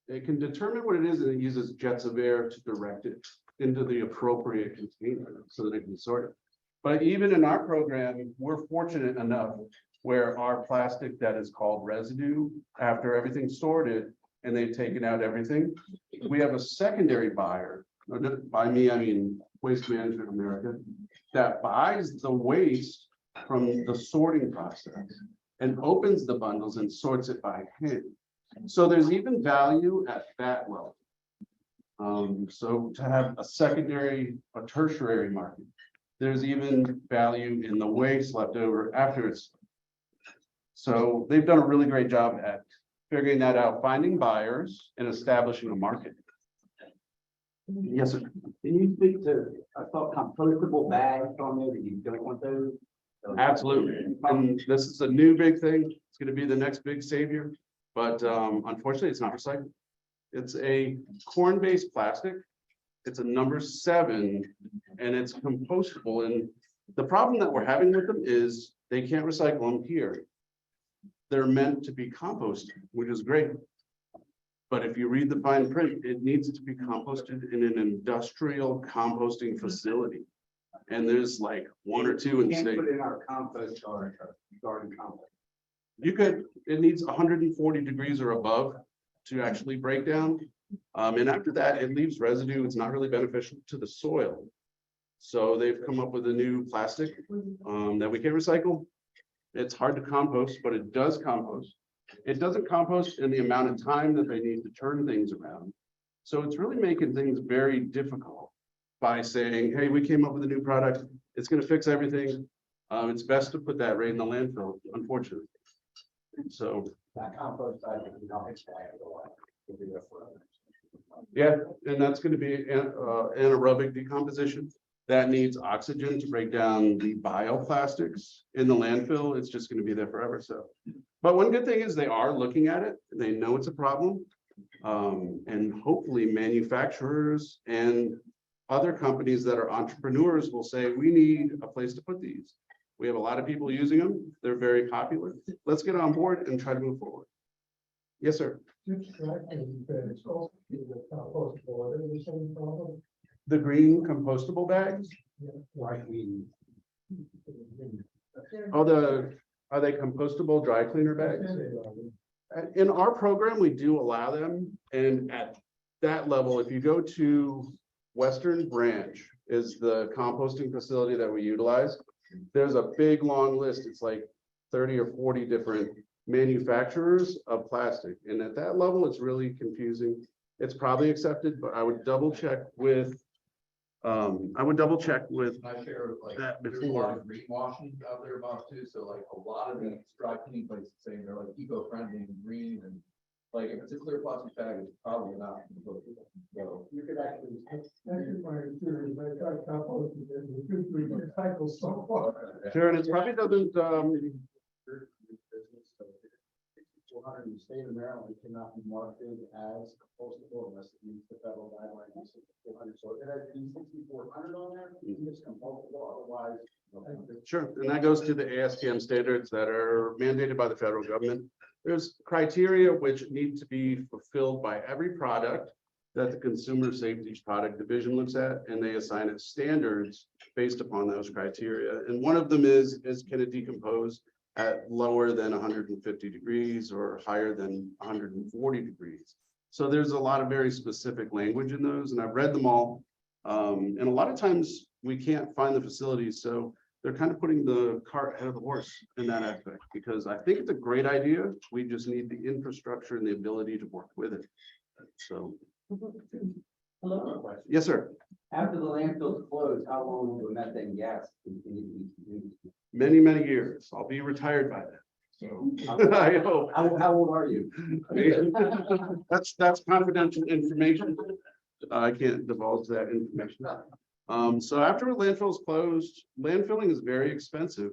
It can determine what it is, and it uses jets of air to direct it into the appropriate container so that it can sort it. But even in our program, we're fortunate enough where our plastic that is called residue, after everything's sorted and they've taken out everything, we have a secondary buyer. By me, I mean Waste Management America, that buys the waste from the sorting process and opens the bundles and sorts it by hand. So there's even value at that level. So to have a secondary, a tertiary market, there's even value in the waste left over after it's. So they've done a really great job at figuring that out, finding buyers and establishing a market. Yes, sir. Can you speak to, I thought compostable bags on there that you don't want those? Absolutely. And this is a new big thing. It's going to be the next big savior. But unfortunately, it's not recycled. It's a corn-based plastic. It's a number 7, and it's compostable. And the problem that we're having with them is they can't recycle them here. They're meant to be composted, which is great. But if you read the fine print, it needs to be composted in an industrial composting facility. And there's like 1 or 2 in the Can't state. put it in our compost or garden compost. You could, it needs 140 degrees or above to actually break down. And after that, it leaves residue. It's not really beneficial to the soil. So they've come up with a new plastic that we can recycle. It's hard to compost, but it does compost. It doesn't compost in the amount of time that they need to turn things around. So it's really making things very difficult by saying, hey, we came up with a new product. It's going to fix everything. It's best to put that right in the landfill, unfortunately. So, That compost, I think, not expired a lot. We'll do that for others. yeah, and that's going to be anaerobic decomposition. That needs oxygen to break down the bioplastics in the landfill. It's just going to be there forever. So, but one good thing is they are looking at it. They know it's a problem. And hopefully manufacturers and other companies that are entrepreneurs will say, we need a place to put these. We have a lot of people using them. They're very popular. Let's get on board and try to move forward. Yes, sir. The green compostable bags? Right, we. Oh, are they compostable dry cleaner bags? In our program, we do allow them, and at that level, if you go to Western Branch is the composting facility that we utilize. There's a big, long list. It's like 30 or 40 different manufacturers of plastic, and at that level, it's really confusing. It's probably accepted, but I would double check with I share like, that there's a lot before. of greenwashing out there about too, so like a lot of these dry cleaning places saying they're like eco-friendly and green and. Like if it's a clear plastic bag, it's probably not. So You could actually. Sure, and it's probably doesn't, 400 in the state of Maryland cannot be marketed as compostable unless it meets the federal guidelines. 400, so it has to be 6,400 on there, it's compostable, otherwise. sure, and that goes to the ASTM standards that are mandated by the federal government. There's criteria which need to be fulfilled by every product that the Consumer Safety Product Division looks at, and they assign it standards based upon those criteria. And one of them is can it decompose at lower than 150 degrees or higher than 140 degrees? So there's a lot of very specific language in those, and I've read them all. And a lot of times we can't find the facilities, so they're kind of putting the cart ahead of the horse in that aspect, because I think it's a great idea. We just need the infrastructure and the ability to work with it. So, Hello. yes, sir. After the landfill's closed, how long will methane gas continue to be used? Many, many years. I'll be retired by then. So I hope. How old are you? That's confidential information. I can't divulge that information. So after a landfill is closed, landfilling is very expensive.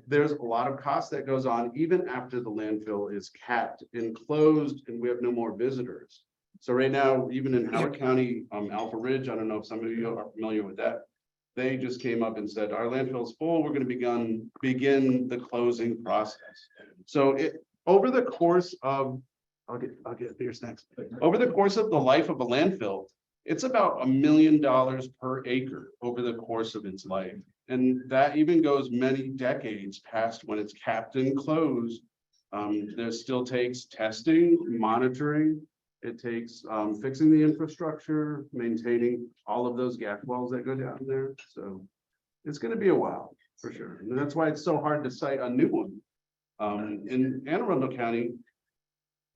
There's a lot of cost that goes on even after the landfill is capped and closed and we have no more visitors. So right now, even in Howard County, Alpha Ridge, I don't know if some of you are familiar with that. They just came up and said, our landfill is full. We're going to begin the closing process. So over the course of, I'll get beer snacks. Over the course of the life of a landfill, it's about $1 million per acre over the course of its life. And that even goes many decades past when it's capped and closed. There still takes testing, monitoring. It takes fixing the infrastructure, maintaining all of those gas wells that go down there. So it's going to be a while for sure. And that's why it's so hard to site a new one. In Anne Arundel County,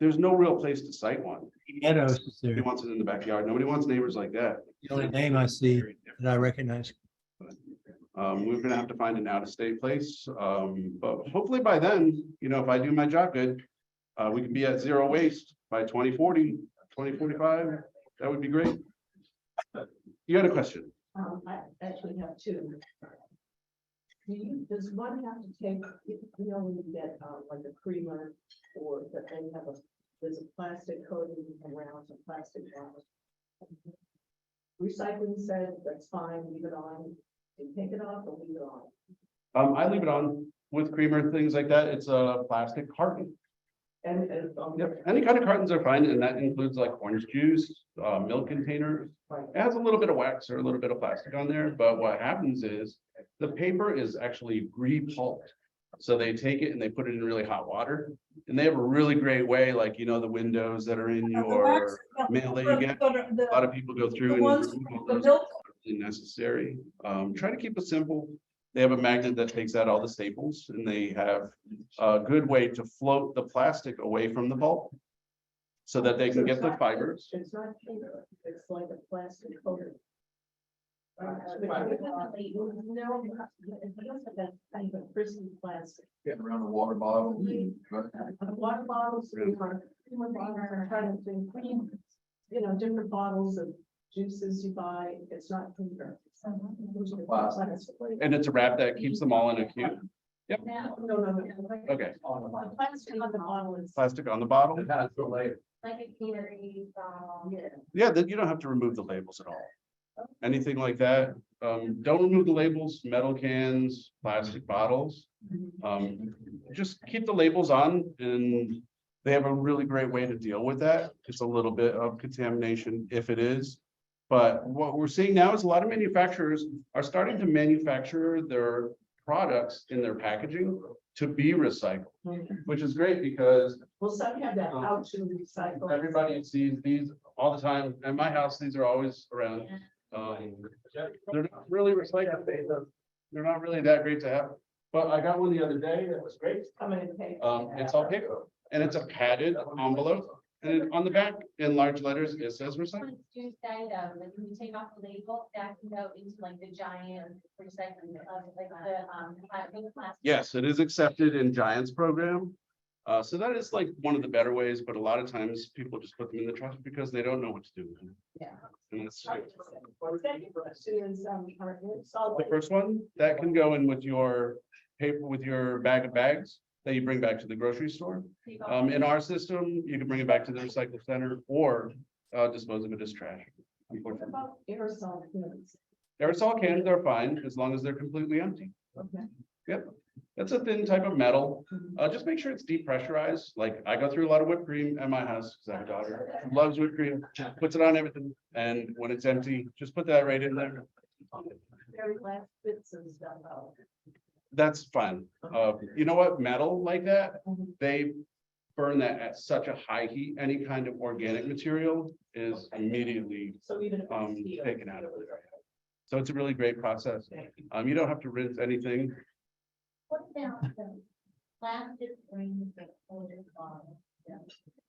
there's no real place to site one. Meadows is there. Nobody wants it in the backyard. Nobody wants neighbors like that. The only name I see that I recognize. We're gonna have to find an out-of-state place. But hopefully by then, if I do my job good, we can be at zero waste by 2040, 2045. That would be great. You had a question? I actually have two. Does one have to take, when you get like a creamer or that they have there's a plastic coating around some plastic bottles. Recycling said that's fine, leave it on. You take it off or leave it on. I leave it on with creamer, things like that. It's a plastic carton. And Yep, any kind of cartons are fine, and that includes like orange juice, milk containers. right. It has a little bit of wax or a little bit of plastic on there, but what happens is the paper is actually re-pulped. So they take it and they put it in really hot water, and they have a really great way, like, the windows that are in your mail that you get. A lot of people go through The and ones, remove all the those. milk, absolutely necessary. Try to keep it simple. They have a magnet that takes out all the staples, and they have a good way to float the plastic away from the pulp so that they So can it's get the not- fibers. It's not paper, it's like a plastic coating. No, it's just that kind of frisky plastic. Getting around the water bottle. The water bottles, I'm trying to think, different bottles of juices you buy, it's not paper. Plastic. And it's a wrap that keeps them all in a cube. No. Okay, The plastic on the bottle is. plastic on the bottle. It has the label. Like a canary, Yeah. Yeah, that you don't have to remove the labels at all. Anything like that, don't remove the labels, metal cans, plastic bottles. Just keep the labels on, and they have a really great way to deal with that. It's a little bit of contamination if it is. But what we're seeing now is a lot of manufacturers are starting to manufacture their products in their packaging to be recycled, which is great because Well, some have that out to recycle. everybody sees these all the time. At my house, these are always around. They're not really recycled. They're not really that great to have. But I got one the other day that was great. Come in and pay. It's all paper and it's a padded envelope. And on the back in large letters, it says recycle. juice item, like when you take off the label, that can go into like the giant recycling, like the plastic. Yes, it is accepted in Giants program. So that is like one of the better ways, but a lot of times people just put them in the trash because they don't know what to do with them. Yeah. And it's The the first one that can go in with your paper, with your bag of bags that you bring back to the grocery store. Take off- In our system, you can bring it back to the recycle center or dispose of it as trash. Unfortunately, about aerosol cans? aerosol cans are fine as long as they're completely empty. Okay. Yep, that's a thin type of metal. Just make sure it's depressurized. Like I go through a lot of whipped cream at my house because I have a daughter who loves whipped cream, puts it on everything. And when it's empty, just put that right in there. Very last bits and stuff out. That's fine. You know what? Metal like that, they burn that at such a high heat. Any kind of organic material is immediately So even if it's steel. taken out of it. So it's a really great process. You don't have to rinse anything. What about the plastic rings that hold it on?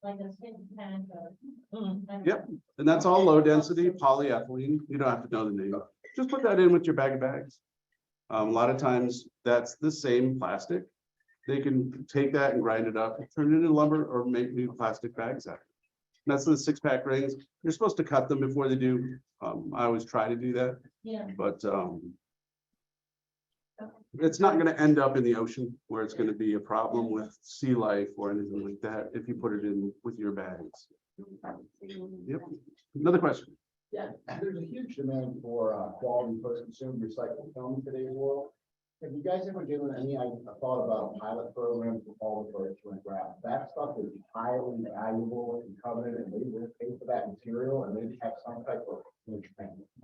Like a six pack of. Yep. And that's all low density polyethylene. You don't have to know the name. Just put that in with your bag of bags. A lot of times that's the same plastic. They can take that and grind it up, turn it into lumber or make new plastic bags out. And that's the 6-pack rings. You're supposed to cut them before they do. I always try to do that, Yeah. but it's not going to end up in the ocean where it's going to be a problem with sea life or anything like that if you put it in with your bags. Yep. Another question. Yeah. There's a huge demand for quality post-consumer recycled film in today's world. Have you guys ever given any thought about a pilot program for all the virtual and graph? That stuff is highly valuable and coveted, and they will pay for that material, and they have some type of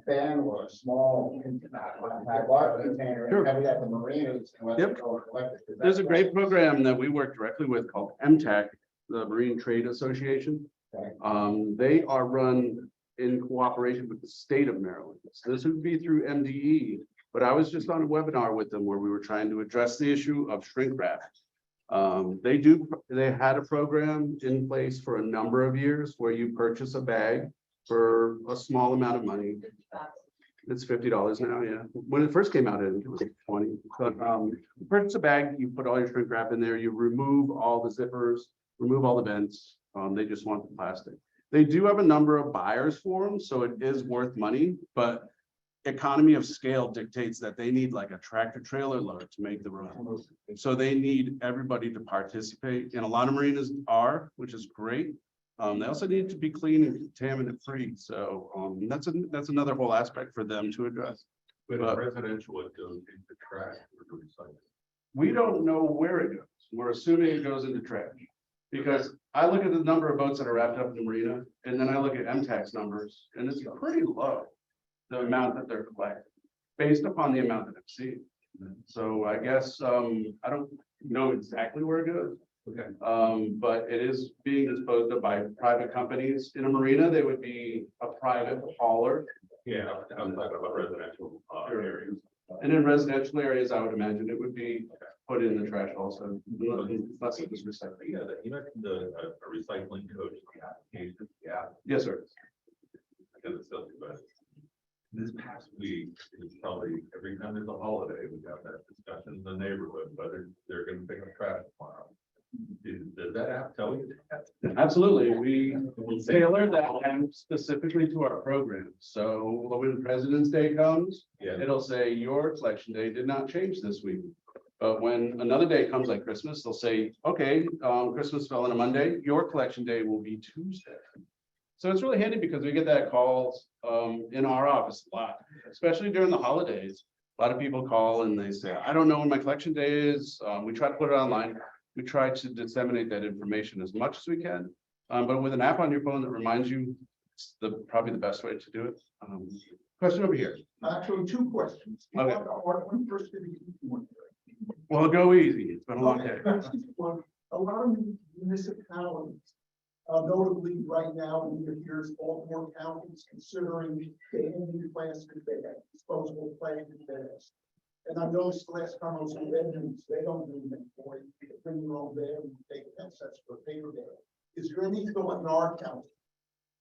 bin or a small large container Sure. and have it at the marinas and let them Yep. go and collect it. 'Cause There's a that's great what- program that we work directly with called MTAC, the Marine Trade Association. Okay. They are run in cooperation with the state of Maryland. So this would be through MDE, but I was just on a webinar with them where we were trying to address the issue of shrink wrap. They had a program in place for a number of years where you purchase a bag for a small amount of money. It's $50 now, yeah. When it first came out, I think it was like 20. But you purchase a bag, you put all your shrink wrap in there, you remove all the zippers, remove all the vents. They just want the plastic. They do have a number of buyers for them, so it is worth money, but economy of scale dictates that they need like a tractor trailer load to make the run. So they need everybody to participate, and a lot of marinas are, which is great. They also need to be clean and contaminant free, so that's another whole aspect for them to address. But But- in residential, it goes into trash or recycling. We don't know where it goes. We're assuming it goes into trash. Because I look at the number of boats that are wrapped up in the marina, and then I look at MTAC's numbers, and it's pretty low. The amount that they're collecting, based upon the amount that I've seen. So I guess, I don't know exactly where it goes. Okay. But it is being disposed of by private companies. In a marina, they would be a private hauler Yeah, I'm talking about residential areas. And in residential areas, I would imagine it would be put in the trash also. Unless it was recycling. Yeah, you mentioned a recycling coach application. Yeah. Yes, sir. Because it's still, but this past week, it's probably every time there's a holiday, we got that discussion in the neighborhood, whether they're gonna pick up trash tomorrow. Does that app tell you that? Absolutely. We tailor that app specifically to our program. So when President's Day comes, Yeah, it'll say your collection day did not change this week. But when another day comes like Christmas, they'll say, okay, Christmas fell on a Monday, your collection day will be Tuesday. So it's really handy because we get that calls in our office a lot, especially during the holidays. A lot of people call and they say, I don't know when my collection day is. We try to put it online. We try to disseminate that information as much as we can. But with an app on your phone that reminds you, it's probably the best way to do it. Question over here. Actually, two questions. Okay. One first to the easy one. Well, go easy. It's been a long day. One, a lot of municipalities, notably right now, here's Baltimore County is considering banning plastic bags, disposable plastic bags. And I noticed the last time I was in Edmonds, they don't do them for you. You can bring your own bag and take 10 cents for a paper bag. Is there any thought in our county,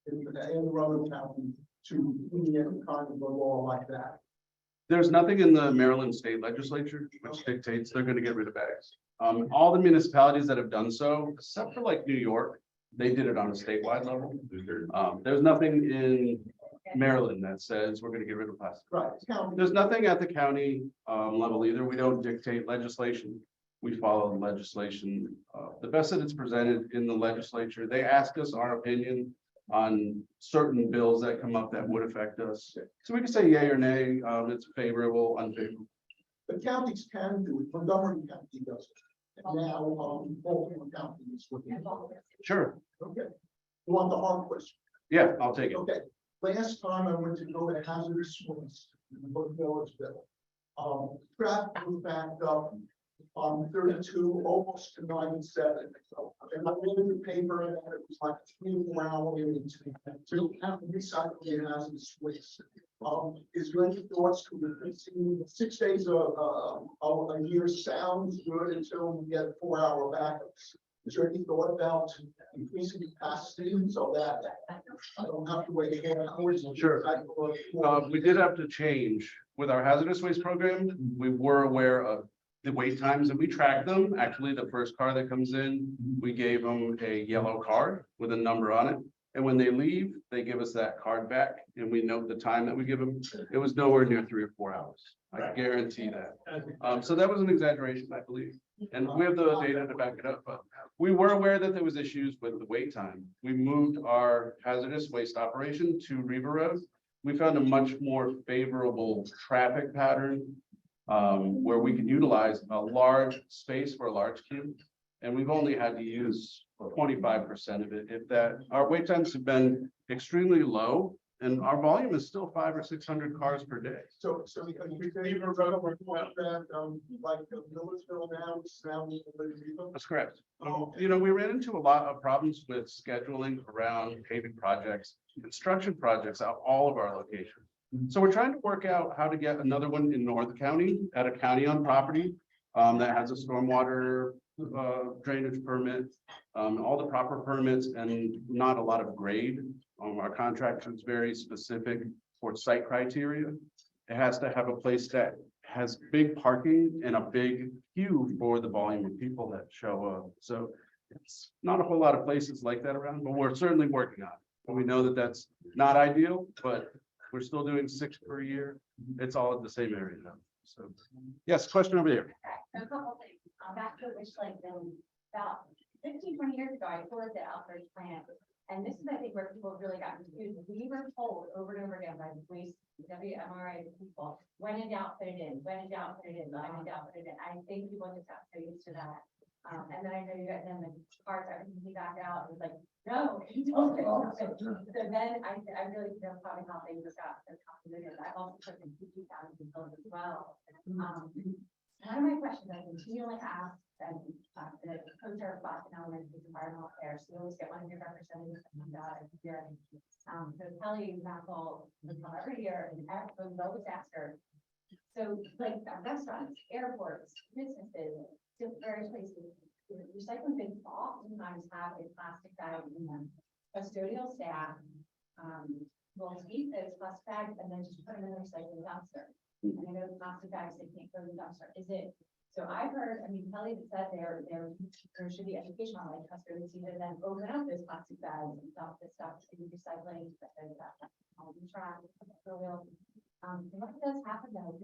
in Rutherford County, to bring any kind of a law like that? There's nothing in the Maryland State Legislature which dictates they're gonna get rid of bags. All the municipalities that have done so, except for like New York, they did it on a statewide level. There's nothing in Maryland that says we're gonna get rid of plastic. Right, county. There's nothing at the county level either. We don't dictate legislation. We follow the legislation. The best that it's presented in the legislature, they ask us our opinion on certain bills that come up that would affect us. So we can say yay or nay, it's favorable, unfavorable. The counties can do it, Montgomery County does it. And now, Baltimore County is looking at it. Sure. Okay. You want the hard question? Yeah, I'll take it. Okay, last time I went to go to hazardous waste in Milledgeville. Traffic was backed up on 32, almost to 97. And I read in the paper and it was like 3 or 4 hour waiting to have to recycle the hazardous waste. Is there any thoughts to reducing 6 days of a year sounds good until we get 4 hour backups? Is there any thought about increasing capacity so that I don't have to wait again hours? Sure. We did have to change with our hazardous waste program. We were aware of the wait times and we track them. Actually, the first car that comes in, we gave them a yellow card with a number on it. And when they leave, they give us that card back and we note the time that we give them. It was nowhere near 3 or 4 hours. I guarantee that. So that was an exaggeration, I believe. And we have the data to back it up, but we were aware that there was issues with the wait time. We moved our hazardous waste operation to Riva Road. We found a much more favorable traffic pattern where we could utilize a large space for a large queue. And we've only had to use 25% of it. If that, our wait times have been extremely low and our volume is still 500 or 600 cars per day. So you favor that, like Milledgeville now, it's now. That's correct. Oh. You know, we ran into a lot of problems with scheduling around paving projects, construction projects out all of our locations. So we're trying to work out how to get another one in North County at a county-owned property that has a stormwater drainage permit, all the proper permits and not a lot of grade. Our contractor is very specific for site criteria. It has to have a place that has big parking and a big queue for the volume of people that show up. So it's not a whole lot of places like that around, but we're certainly working on it. And we know that that's not ideal, but we're still doing 6 per year. It's all in the same area now. So, yes, question over here. A couple things, back to which like about 15, 20 years ago, I toured the outbreak plant. And this is, I think, where people really got confused. We were told over and over again by waste WMRI people, when in doubt, put it in, when in doubt, put it in, when in doubt, put it in. I think people just got so used to that. And then I know you got then the cars, everything back out. It was like, no. So then I really feel probably how things just got so complicated. I've also put in 50,000 bills as well. one of my questions I continually ask, and the co-chair of Boston Elementary Environmental Affairs, you always get one of your representatives from every year. So Kelly Mackel, every year, and we always ask her. So like restaurants, airports, businesses, various places, recycling bins oftentimes have a plastic bag in them. Custodial staff will eat those plastic bags and then just put them in the recycling dumpster. And I know plastic bags, they can't go to the dumpster. Is it, so I've heard, I mean, Kelly said there should be education on like custodians either then open up those plastic bags and dump this stuff in recycling, trash, soil. What does happen though?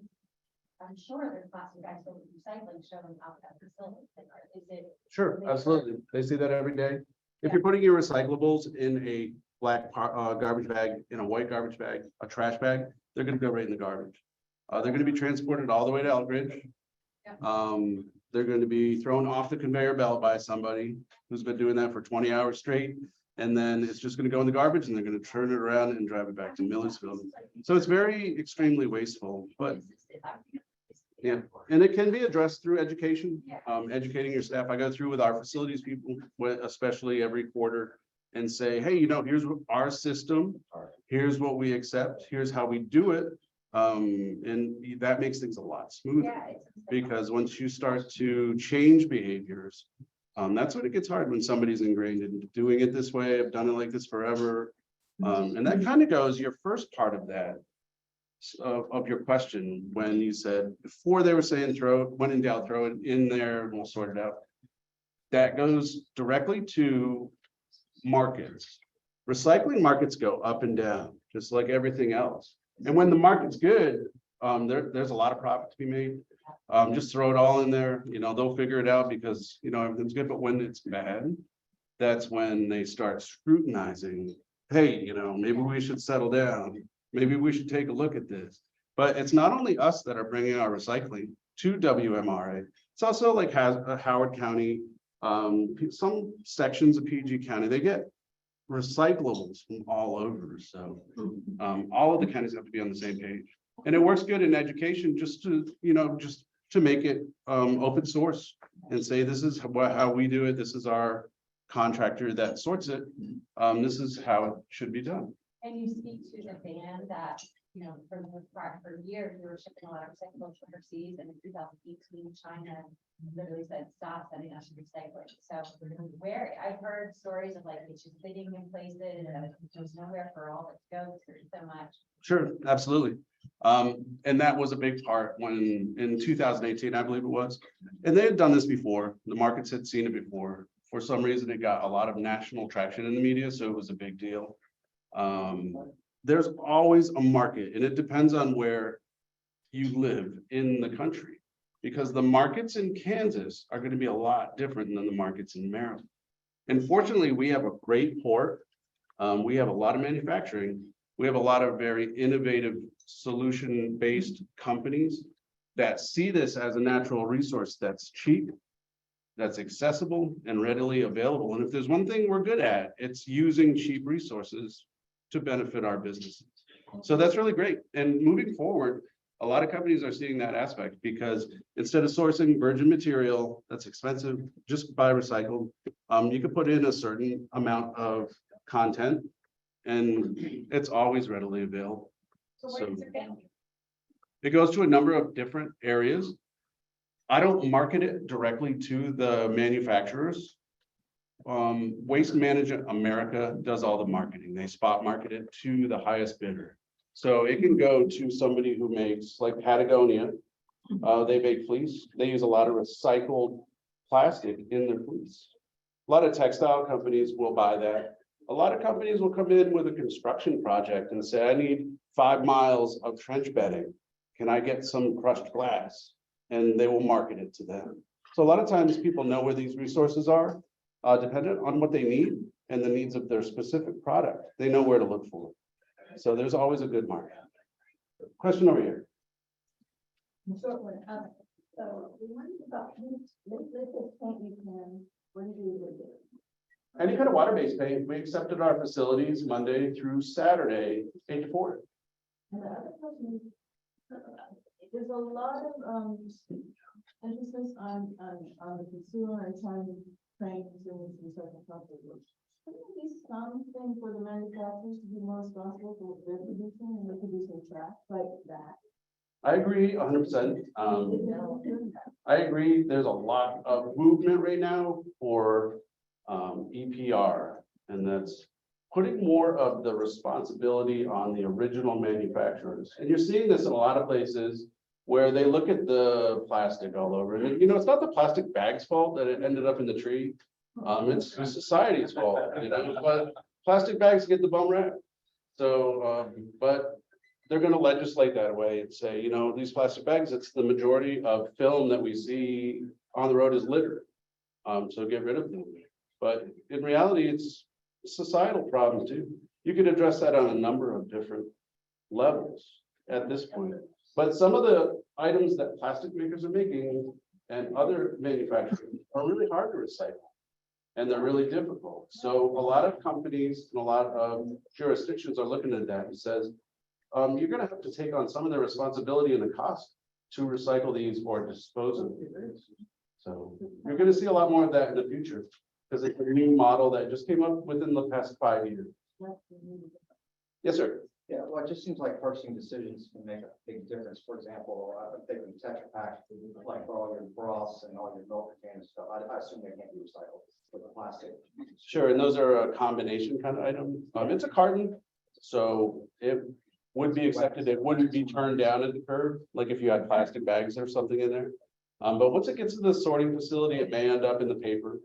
I'm sure there's plastic bags for recycling showing up at facilities. Is it? Sure, absolutely. They see that every day. If you're putting your recyclables in a black garbage bag, in a white garbage bag, a trash bag, they're gonna go right in the garbage. They're gonna be transported all the way to Elbridge. They're going to be thrown off the conveyor belt by somebody who's been doing that for 20 hours straight. And then it's just going to go in the garbage and they're going to turn it around and drive it back to Millersville. So it's very extremely wasteful, but yeah, and it can be addressed through education, educating your staff. I go through with our facilities people, especially every quarter, and say, hey, you know, here's our system, here's what we accept, here's how we do it. And that makes things a lot smoother, because once you start to change behaviors, that's when it gets hard, when somebody's ingrained in doing it this way. I've done it like this forever. And that kind of goes your first part of that, of your question, when you said before they were saying when in doubt, throw it in there and we'll sort it out. That goes directly to markets. Recycling markets go up and down, just like everything else. And when the market's good, there's a lot of profit to be made. Just throw it all in there, you know, they'll figure it out because, you know, everything's good. But when it's bad, that's when they start scrutinizing. Hey, you know, maybe we should settle down. Maybe we should take a look at this. But it's not only us that are bringing our recycling to WMRA. It's also like Howard County, some sections of PG County, they get recyclables from all over. So all of the counties have to be on the same page. And it works good in education, just to, you know, just to make it open source and say, this is how we do it. This is our contractor that sorts it. This is how it should be done. And you speak to the ban that, you know, for years, we were shipping a lot of recyclables overseas, and in 2018, China literally said, stop sending us recycling. So where I've heard stories of like, it's just sitting in places and there's nowhere for all it to go, there's so much. Sure, absolutely. And that was a big part when in 2018, I believe it was, and they had done this before. The markets had seen it before. For some reason, it got a lot of national traction in the media, so it was a big deal. There's always a market, and it depends on where you live in the country, because the markets in Kansas are going to be a lot different than the markets in Maryland. And fortunately, we have a great port. We have a lot of manufacturing. We have a lot of very innovative solution-based companies that see this as a natural resource that's cheap, that's accessible and readily available. And if there's one thing we're good at, it's using cheap resources to benefit our businesses. So that's really great. And moving forward, a lot of companies are seeing that aspect, because instead of sourcing virgin material that's expensive, just buy recycled. You could put in a certain amount of content and it's always readily available. So where does it go? It goes to a number of different areas. I don't market it directly to the manufacturers. Waste Management America does all the marketing. They spot market it to the highest bidder. So it can go to somebody who makes, like Patagonia, they make fleece. They use a lot of recycled plastic in their fleece. A lot of textile companies will buy that. A lot of companies will come in with a construction project and say, I need 5 miles of trench bedding. Can I get some crushed glass? And they will market it to them. So a lot of times people know where these resources are, dependent on what they need and the needs of their specific product. They know where to look for it. So there's always a good market. Question over here. So we wondered about this paint you can, when do you do it? Any kind of water-based paint, we accepted our facilities Monday through Saturday, 8 to 4. And the other question is, there's a lot of emphasis on the consumer and trying to train consumers to recycle properly. Wouldn't it be something for the manufacturers to be more responsible for what they're producing and they're producing trash like that? I agree 100%. I agree, there's a lot of movement right now for EPR, and that's putting more of the responsibility on the original manufacturers. And you're seeing this in a lot of places where they look at the plastic all over, and you know, it's not the plastic bag's fault that it ended up in the tree. It's society's fault, you know, but plastic bags get the bum rap. So, but they're gonna legislate that way and say, you know, these plastic bags, it's the majority of film that we see on the road is litter. So get rid of them. But in reality, it's a societal problem too. You could address that on a number of different levels at this point. But some of the items that plastic makers are making and other manufacturers are really hard to recycle. And they're really difficult. So a lot of companies and a lot of jurisdictions are looking at that and says, you're gonna have to take on some of the responsibility and the cost to recycle these or dispose of these. So you're gonna see a lot more of that in the future, because it's a new model that just came up within the past 5 years. Yes, sir. Yeah, well, it just seems like purchasing decisions can make a big difference. For example, I'm thinking Tetra Pak, like for all your broths and all your milk cans and stuff. I assume they can't be recycled for the plastic. Sure, and those are a combination kind of item. It's a carton, so it would be accepted. It wouldn't be turned down at the curb, like if you had plastic bags or something in there. But once it gets to the sorting facility, it may end up in the paper.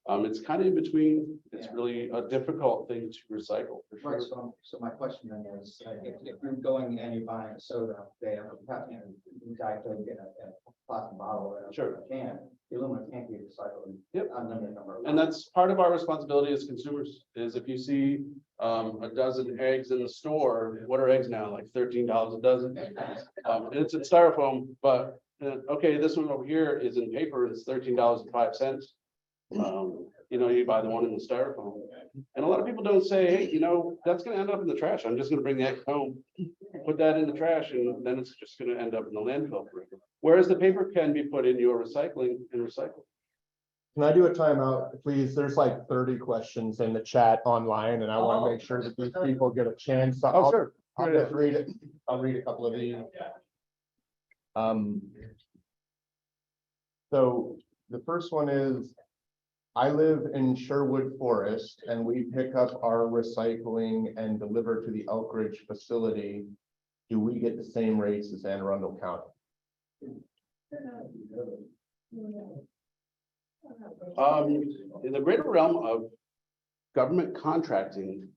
It's kind of in between. It's really a difficult thing to recycle for sure. Right, so my question then is, if you're going and you're buying a soda, they have a, Diet Coke in a plastic bottle or a Sure. can, the aluminum can't be recycled. Yep. Unlimited number. And that's part of our responsibility as consumers, is if you see a dozen eggs in the store, what are eggs now, like $13 a dozen? And it's in styrofoam, but okay, this one over here is in paper, it's $13.05. You know, you buy the one in the styrofoam. And a lot of people don't say, hey, you know, that's gonna end up in the trash. I'm just gonna bring the egg home, put that in the trash, and then it's just gonna end up in the landfill forever. Whereas the paper can be put in your recycling and recycled. Can I do a timeout, please? There's like 30 questions in the chat online, and I want to make sure that these people get a chance. So Oh, sure. I'll just read it. I'll read a couple of these. So the first one is, I live in Sherwood Forest and we pick up our recycling and deliver to the Elk Ridge facility. Do we get the same rates as Anne Arundel County? In the greater realm of government contracting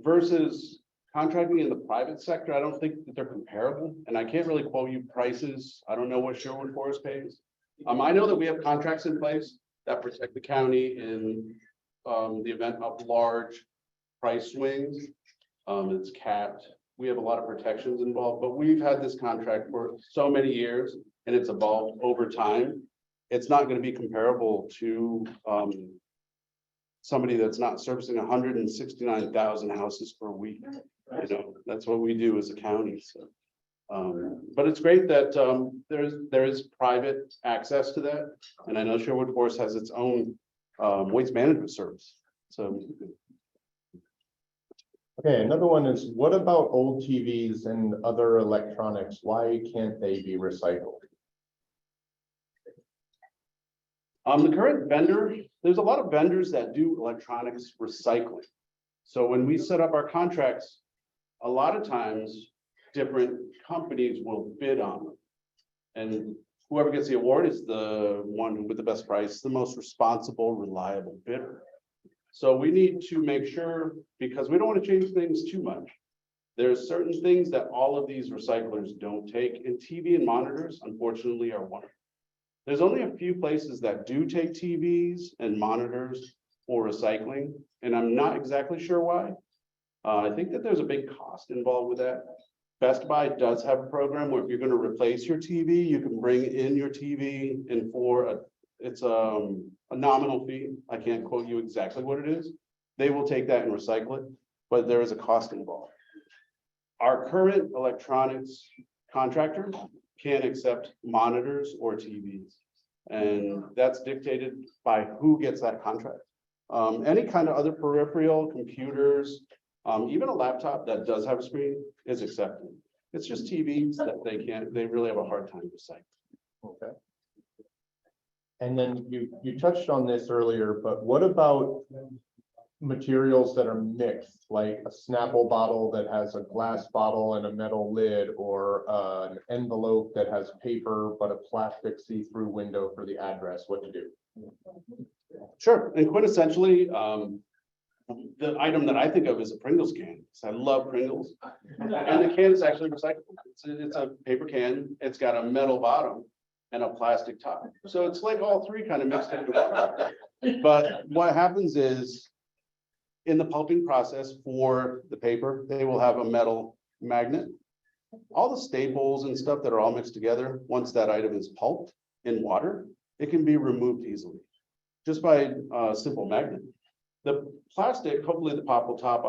versus contracting in the private sector, I don't think that they're comparable, and I can't really quote you prices. I don't know what Sherwood Forest pays. I know that we have contracts in place that protect the county in the event of large price swings. It's capped. We have a lot of protections involved, but we've had this contract for so many years and it's evolved over time. It's not going to be comparable to somebody that's not servicing 169,000 houses per week. You know, that's what we do as a county. So, but it's great that there is private access to that, and I know Sherwood Forest has its own waste management service. So, Okay, another one is, what about old TVs and other electronics? Why can't they be recycled? the current vendor, there's a lot of vendors that do electronics recycling. So when we set up our contracts, a lot of times different companies will bid on them. And whoever gets the award is the one with the best price, the most responsible, reliable bidder. So we need to make sure, because we don't want to change things too much. There's certain things that all of these recyclers don't take, and TV and monitors, unfortunately, are one of them. There's only a few places that do take TVs and monitors for recycling, and I'm not exactly sure why. I think that there's a big cost involved with that. Best Buy does have a program where if you're going to replace your TV, you can bring in your TV, and it's a nominal fee. I can't quote you exactly what it is. They will take that and recycle it, but there is a cost involved. Our current electronics contractor can't accept monitors or TVs. And that's dictated by who gets that contract. Any kind of other peripheral, computers, even a laptop that does have a screen is accepted. It's just TVs that they really have a hard time deciding. Okay. And then you touched on this earlier, but what about materials that are mixed, like a Snapple bottle that has a glass bottle and a metal lid, or an envelope that has paper but a plastic see-through window for the address? What to do? Sure, and quintessentially, the item that I think of is a Pringles can, because I love Pringles. And the can is actually recyclable. It's a paper can, it's got a metal bottom and a plastic top. So it's like all three kind of mixed into one. But what happens is, in the pulping process for the paper, they will have a metal magnet. All the staples and stuff that are all mixed together, once that item is pulped in water, it can be removed easily, just by a simple magnet. The plastic, hopefully the top will pop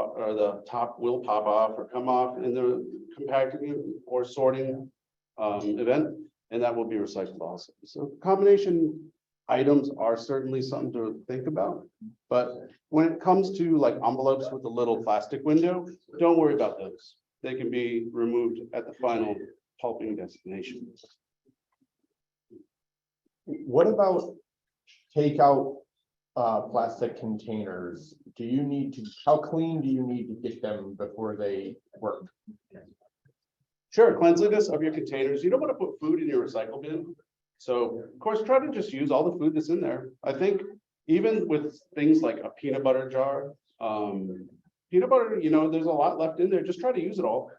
off or come off in the compacting or sorting event, and that will be recycled also. So combination items are certainly something to think about. But when it comes to like envelopes with a little plastic window, don't worry about those. They can be removed at the final pulping destination. What about takeout plastic containers? Do you need to, how clean do you need to get them before they work? Sure, cleanliness of your containers. You don't want to put food in your recycle bin. So of course, try to just use all the food that's in there. I think even with things like a peanut butter jar, peanut butter, there's a lot left in there. Just try to use it all.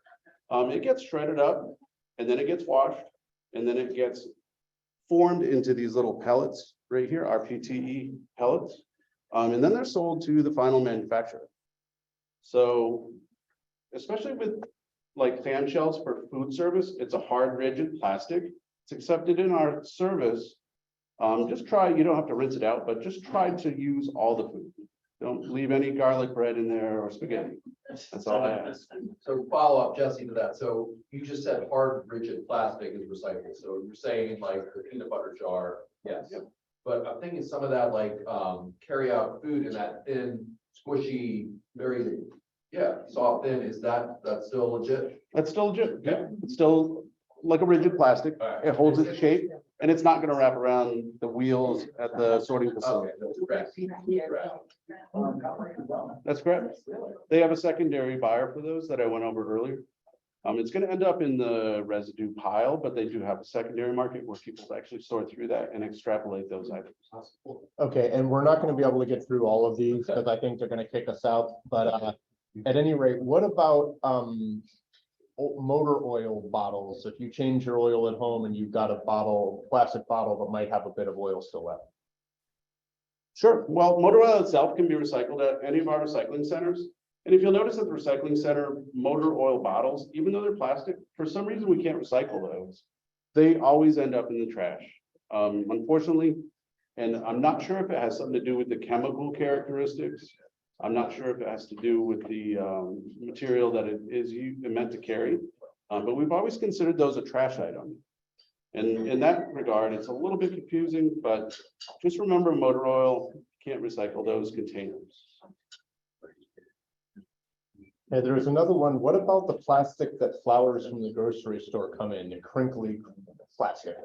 It gets shredded up and then it gets washed and then it gets formed into these little pellets right here, RPTE pellets. And then they're sold to the final manufacturer. So especially with like fan shells for food service, it's a hard, rigid plastic. It's accepted in our service. Just try, you don't have to rinse it out, but just try to use all the food. Don't leave any garlic bread in there or spaghetti. That's all I ask. So follow up, Jesse, to that. So you just said hard, rigid plastic is recycled. So you're saying like the peanut butter jar, yes. Yep. But I'm thinking some of that like carry out food in that thin, squishy, very, soft thin, that's still legit? That's still legit. Yeah, it's still like a rigid plastic. It holds its shape and it's not going to wrap around the wheels at the sorting facility. That's correct. They have a secondary buyer for those that I went over earlier. It's going to end up in the residue pile, but they do have a secondary market where people actually sort through that and extrapolate those items. Okay, and we're not going to be able to get through all of these because I think they're going to kick us out. But at any rate, what about motor oil bottles? If you change your oil at home and you've got a plastic bottle that might have a bit of oil still left. Sure. Well, motor oil itself can be recycled at any of our recycling centers. And if you'll notice at the recycling center, motor oil bottles, even though they're plastic, for some reason we can't recycle those. They always end up in the trash. Unfortunately, and I'm not sure if it has something to do with the chemical characteristics. I'm not sure if it has to do with the material that it is meant to carry. But we've always considered those a trash item. And in that regard, it's a little bit confusing, but just remember motor oil, can't recycle those containers. Hey, there's another one. What about the plastic that flowers from the grocery store come in, the crinkly plastic?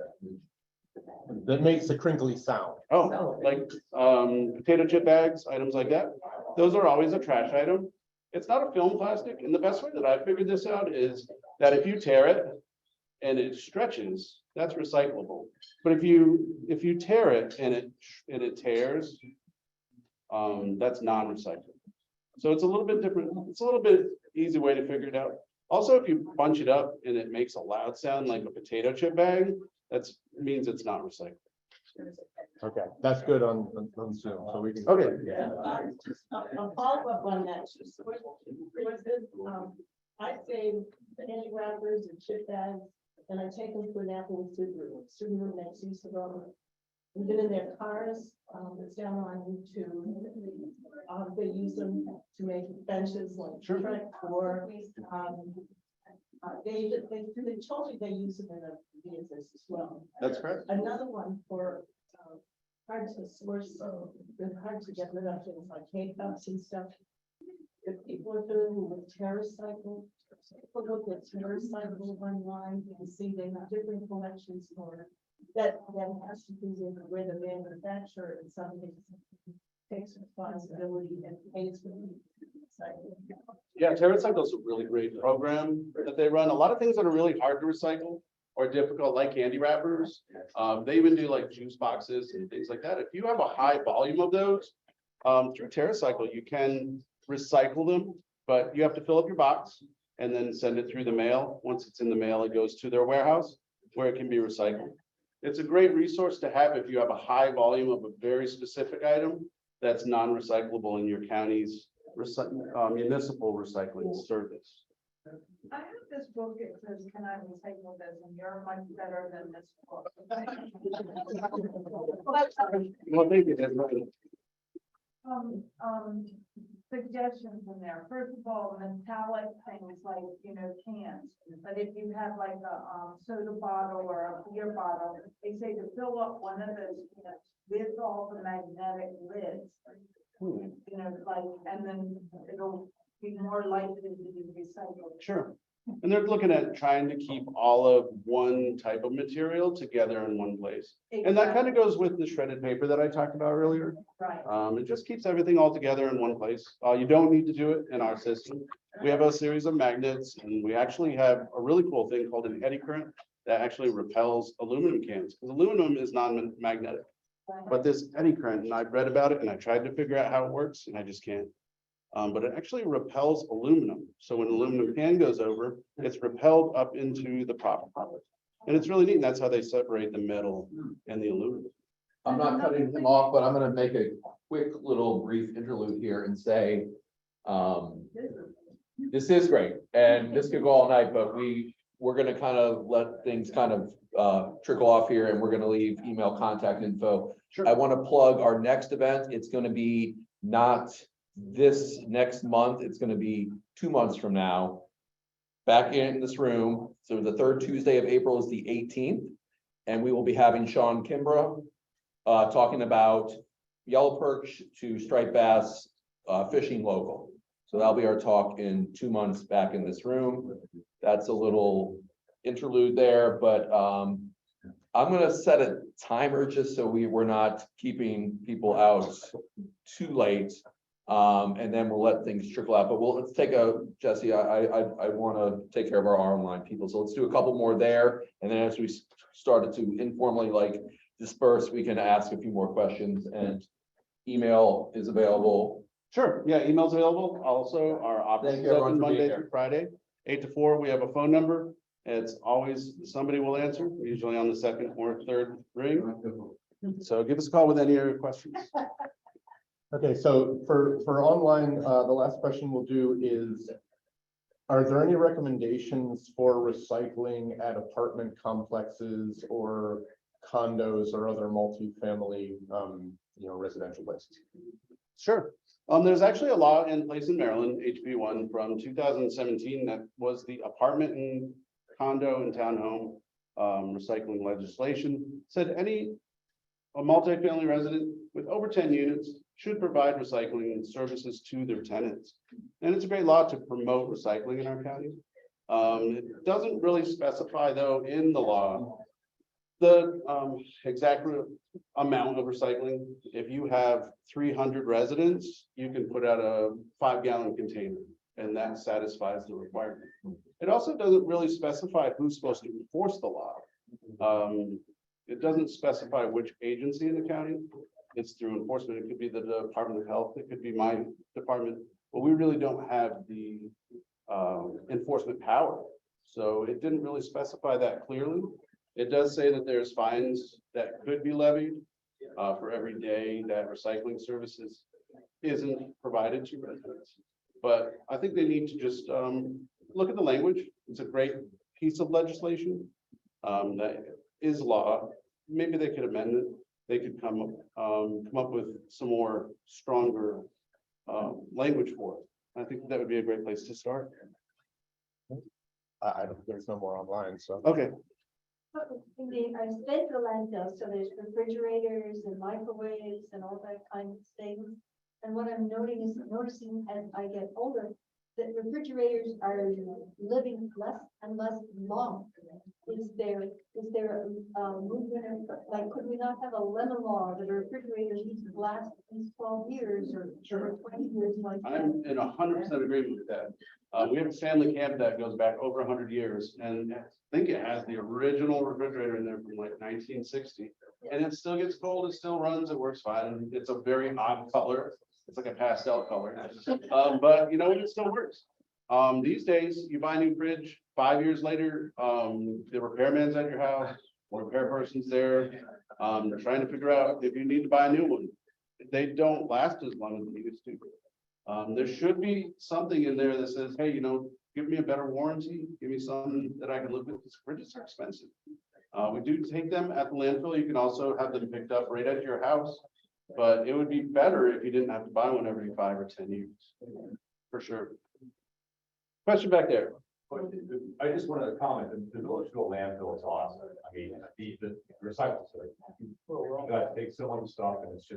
That makes a crinkly sound. Oh, like potato chip bags, items like that. Those are always a trash item. It's not a film plastic. And the best way that I figured this out is that if you tear it and it stretches, that's recyclable. But if you tear it and it tears, that's non-recyclable. So it's a little bit different. It's a little bit easy way to figure it out. Also, if you bunch it up and it makes a loud sound like a potato chip bag, that means it's not recyclable. Okay, that's good on Zoom, so we can. Okay. A follow-up on that. I save the candy wrappers and chip bags, and I take them to an Apple student room next to them. We've been in their cars, it's down on YouTube. They use them to make benches like Trek or they told me they use them in a business as well. That's correct. Another one for, hard to source, hard to get rid of things like K-cups and stuff. If people are doing with TerraCycle, people look at TerraCycle online and see they have different collections for that has to do with where the manufacturer and something takes responsibility and pays for the recycling. Yeah, TerraCycle is a really great program that they run. A lot of things that are really hard to recycle or difficult, like candy wrappers. They even do like juice boxes and things like that. If you have a high volume of those, through TerraCycle, you can recycle them, but you have to fill up your box and then send it through the mail. Once it's in the mail, it goes to their warehouse where it can be recycled. It's a great resource to have if you have a high volume of a very specific item that's non-recyclable in your county's municipal recycling service. I have this book, it says, can I recycle this? And you're much better than this book. Well, thank you. That's right. Suggestions in there. First of all, metallic things like, cans. But if you have like a soda bottle or a beer bottle, they say to fill up one of those cans with all the magnetic lids. And then it'll be more likely to be recycled. Sure. And they're looking at trying to keep all of one type of material together in one place. And that kind of goes with the shredded paper that I talked about earlier. Right. It just keeps everything all together in one place. You don't need to do it in our system. We have a series of magnets, and we actually have a really cool thing called an eddy current that actually repels aluminum cans, because aluminum is non-magnetic. But this eddy current, and I've read about it and I tried to figure out how it works and I just can't. But it actually repels aluminum. So when aluminum can goes over, it's repelled up into the proper product. And it's really neat. And that's how they separate the metal and the aluminum. I'm not cutting him off, but I'm gonna make a quick little brief interlude here and say, this is great, and this could go all night, but we're gonna kind of let things kind of trickle off here, and we're gonna leave email contact info. Sure. I want to plug our next event. It's gonna be not this next month, it's gonna be 2 months from now. Back in this room, so the third Tuesday of April is the 18th, and we will be having Sean Kimbrough talking about yellow perch to striped bass fishing local. So that'll be our talk in 2 months back in this room. That's a little interlude there, but I'm gonna set a timer just so we're not keeping people out too late. And then we'll let things trickle out, but let's take Jesse, I wanna take care of our online people. So let's do a couple more there. And then as we started to informally disperse, we can ask a few more questions, and email is available. Sure. Yeah, email's available. Also, our office Thank is you, everyone, open for being Monday here. through Friday, 8 to 4. We have a phone number. It's always somebody will answer, usually on the second or third ring. So give us a call with any of your questions. Okay, so for online, the last question we'll do is, are there any recommendations for recycling at apartment complexes or condos or other multifamily, residential places? Sure. There's actually a law in place in Maryland, HB1 from 2017, that was the apartment and condo and townhome recycling legislation. Said a multifamily resident with over 10 units should provide recycling services to their tenants. And it's a great law to promote recycling in our county. It doesn't really specify, though, in the law the exact amount of recycling. If you have 300 residents, you can put out a 5-gallon container, and that satisfies the requirement. It also doesn't really specify who's supposed to enforce the law. It doesn't specify which agency in the county. It's through enforcement. It could be the Department of Health. It could be my department, but we really don't have the enforcement power. So it didn't really specify that clearly. It does say that there's fines that could be levied for every day that recycling services isn't provided to residents. But I think they need to just look at the language. It's a great piece of legislation that is law. Maybe they could amend it. They could come up with some more stronger language for it. I think that would be a great place to start. there's no more online, so. Okay, In the central landfill, so there's refrigerators and microwaves and all that kind of things. And what I'm noticing as I get older, that refrigerators are living less and less long. Is there a movement, like, could we not have a lemon law that a refrigerator needs to last at least 12 years or 20 years like that? I'm in 100% agreement with that. We have a family camp that goes back over 100 years, and I think it has the original refrigerator in there from like 1960. And it still gets cold, it still runs, it works fine, and it's a very odd color. It's like a pastel color. But you know, it still works. These days, you buy a new fridge, 5 years later, the repairman's at your house, or repair person's there. They're trying to figure out if you need to buy a new one. They don't last as long as they used to. There should be something in there that says, hey, you know, give me a better warranty, give me something that I can live with, because fridges are expensive. We do take them at the landfill. You can also have them picked up right at your house. But it would be better if you didn't have to buy one every 5 or 10 years, for sure. Question back there. I just wanted to comment, the village school landfill is awesome. I mean, the recycle center. You guys take so much stuff and it's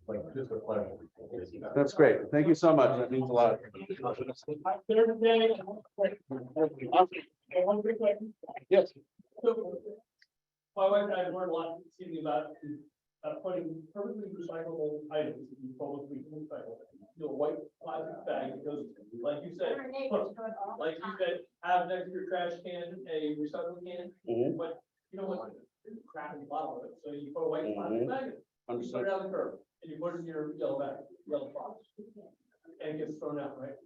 like just a pleasure. That's great. Thank you so much. That means a lot. Yes. My wife and I have learned a lot this evening about putting perfectly recyclable items in publicly recyclable. You know, white plastic bag, because like you said, have next to your trash can, a recycling can, but you know what? Crap in the bottom of it, so you put a white plastic bag in it. You put Understood. it on the curb, and you put it in your yellow bag, yellow box. And it gets thrown out, right?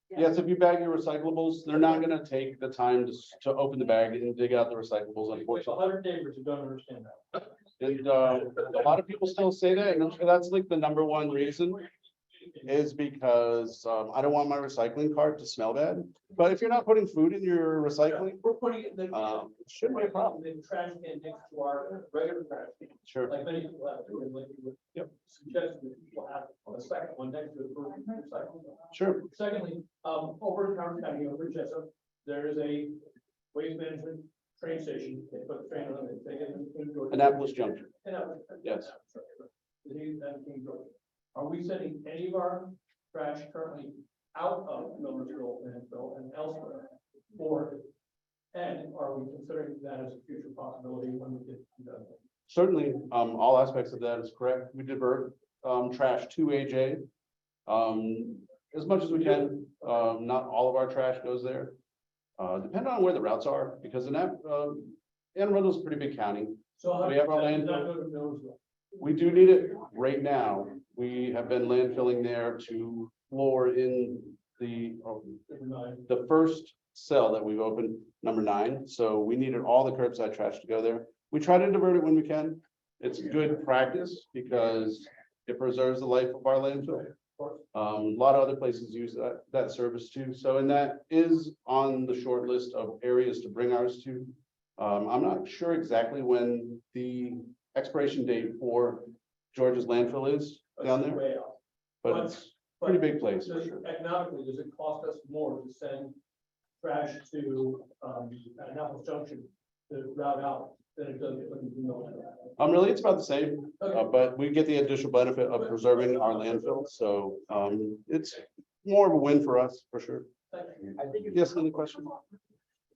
Yes, if you bag your recyclables, they're not gonna take the time to open the bag and dig out the recyclables, Like unfortunately. 100 neighbors who don't understand that. And a lot of people still say that, and that's like the number one reason is because I don't want my recycling cart to smell bad. But if you're not putting food in your recycling, We're putting it in the. it shouldn't be a problem. The trash can next to our regular trash can. Sure. Like many people have, and like you would suggest that people have a second one next to it for recycling. Sure. Secondly, over in Town County, over in Jessup, there is a waste management train station. They put the train on it. They get it. Annapolis Junction. Yes. Are we sending any of our trash currently out of Millersville landfill and elsewhere? And are we considering that as a future possibility when we get to that? Certainly, all aspects of that is correct. We divert trash to AJ as much as we can. Not all of our trash goes there. Depending on where the routes are, because Anne Arundel's a pretty big county. So We have our We do need it right now. We have been landfilling there to floor in the first cell that we've opened, number 9. So we needed all the curbside trash to go there. We try to divert it when we can. It's good practice because it preserves the life of our landfill. A lot of other places use that service too. So, and that is on the short list of areas to bring ours to. I'm not sure exactly when the expiration date for George's landfill is down there, but it's a pretty big place. Economically, does it cost us more to send trash to Annapolis Junction to route out than it does? Really, it's about the same, but we get the additional benefit of preserving our landfill, so it's more of a win for us, for sure. I think Yes, any question?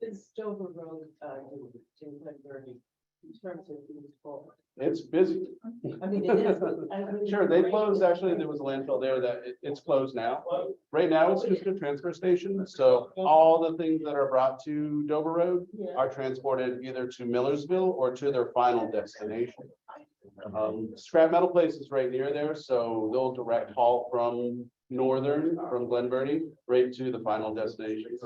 Is Dover Road, to Glenburnie, in terms of useful? It's busy. I mean, it is. Sure, they closed, actually, there was a landfill there that it's closed now. Right now, it's just a transfer station, so all the things that are brought to Dover Road are transported either to Millersville or to their final destination. Scrap metal place is right near there, so they'll direct haul from Northern, from Glenburnie, right to the final destination.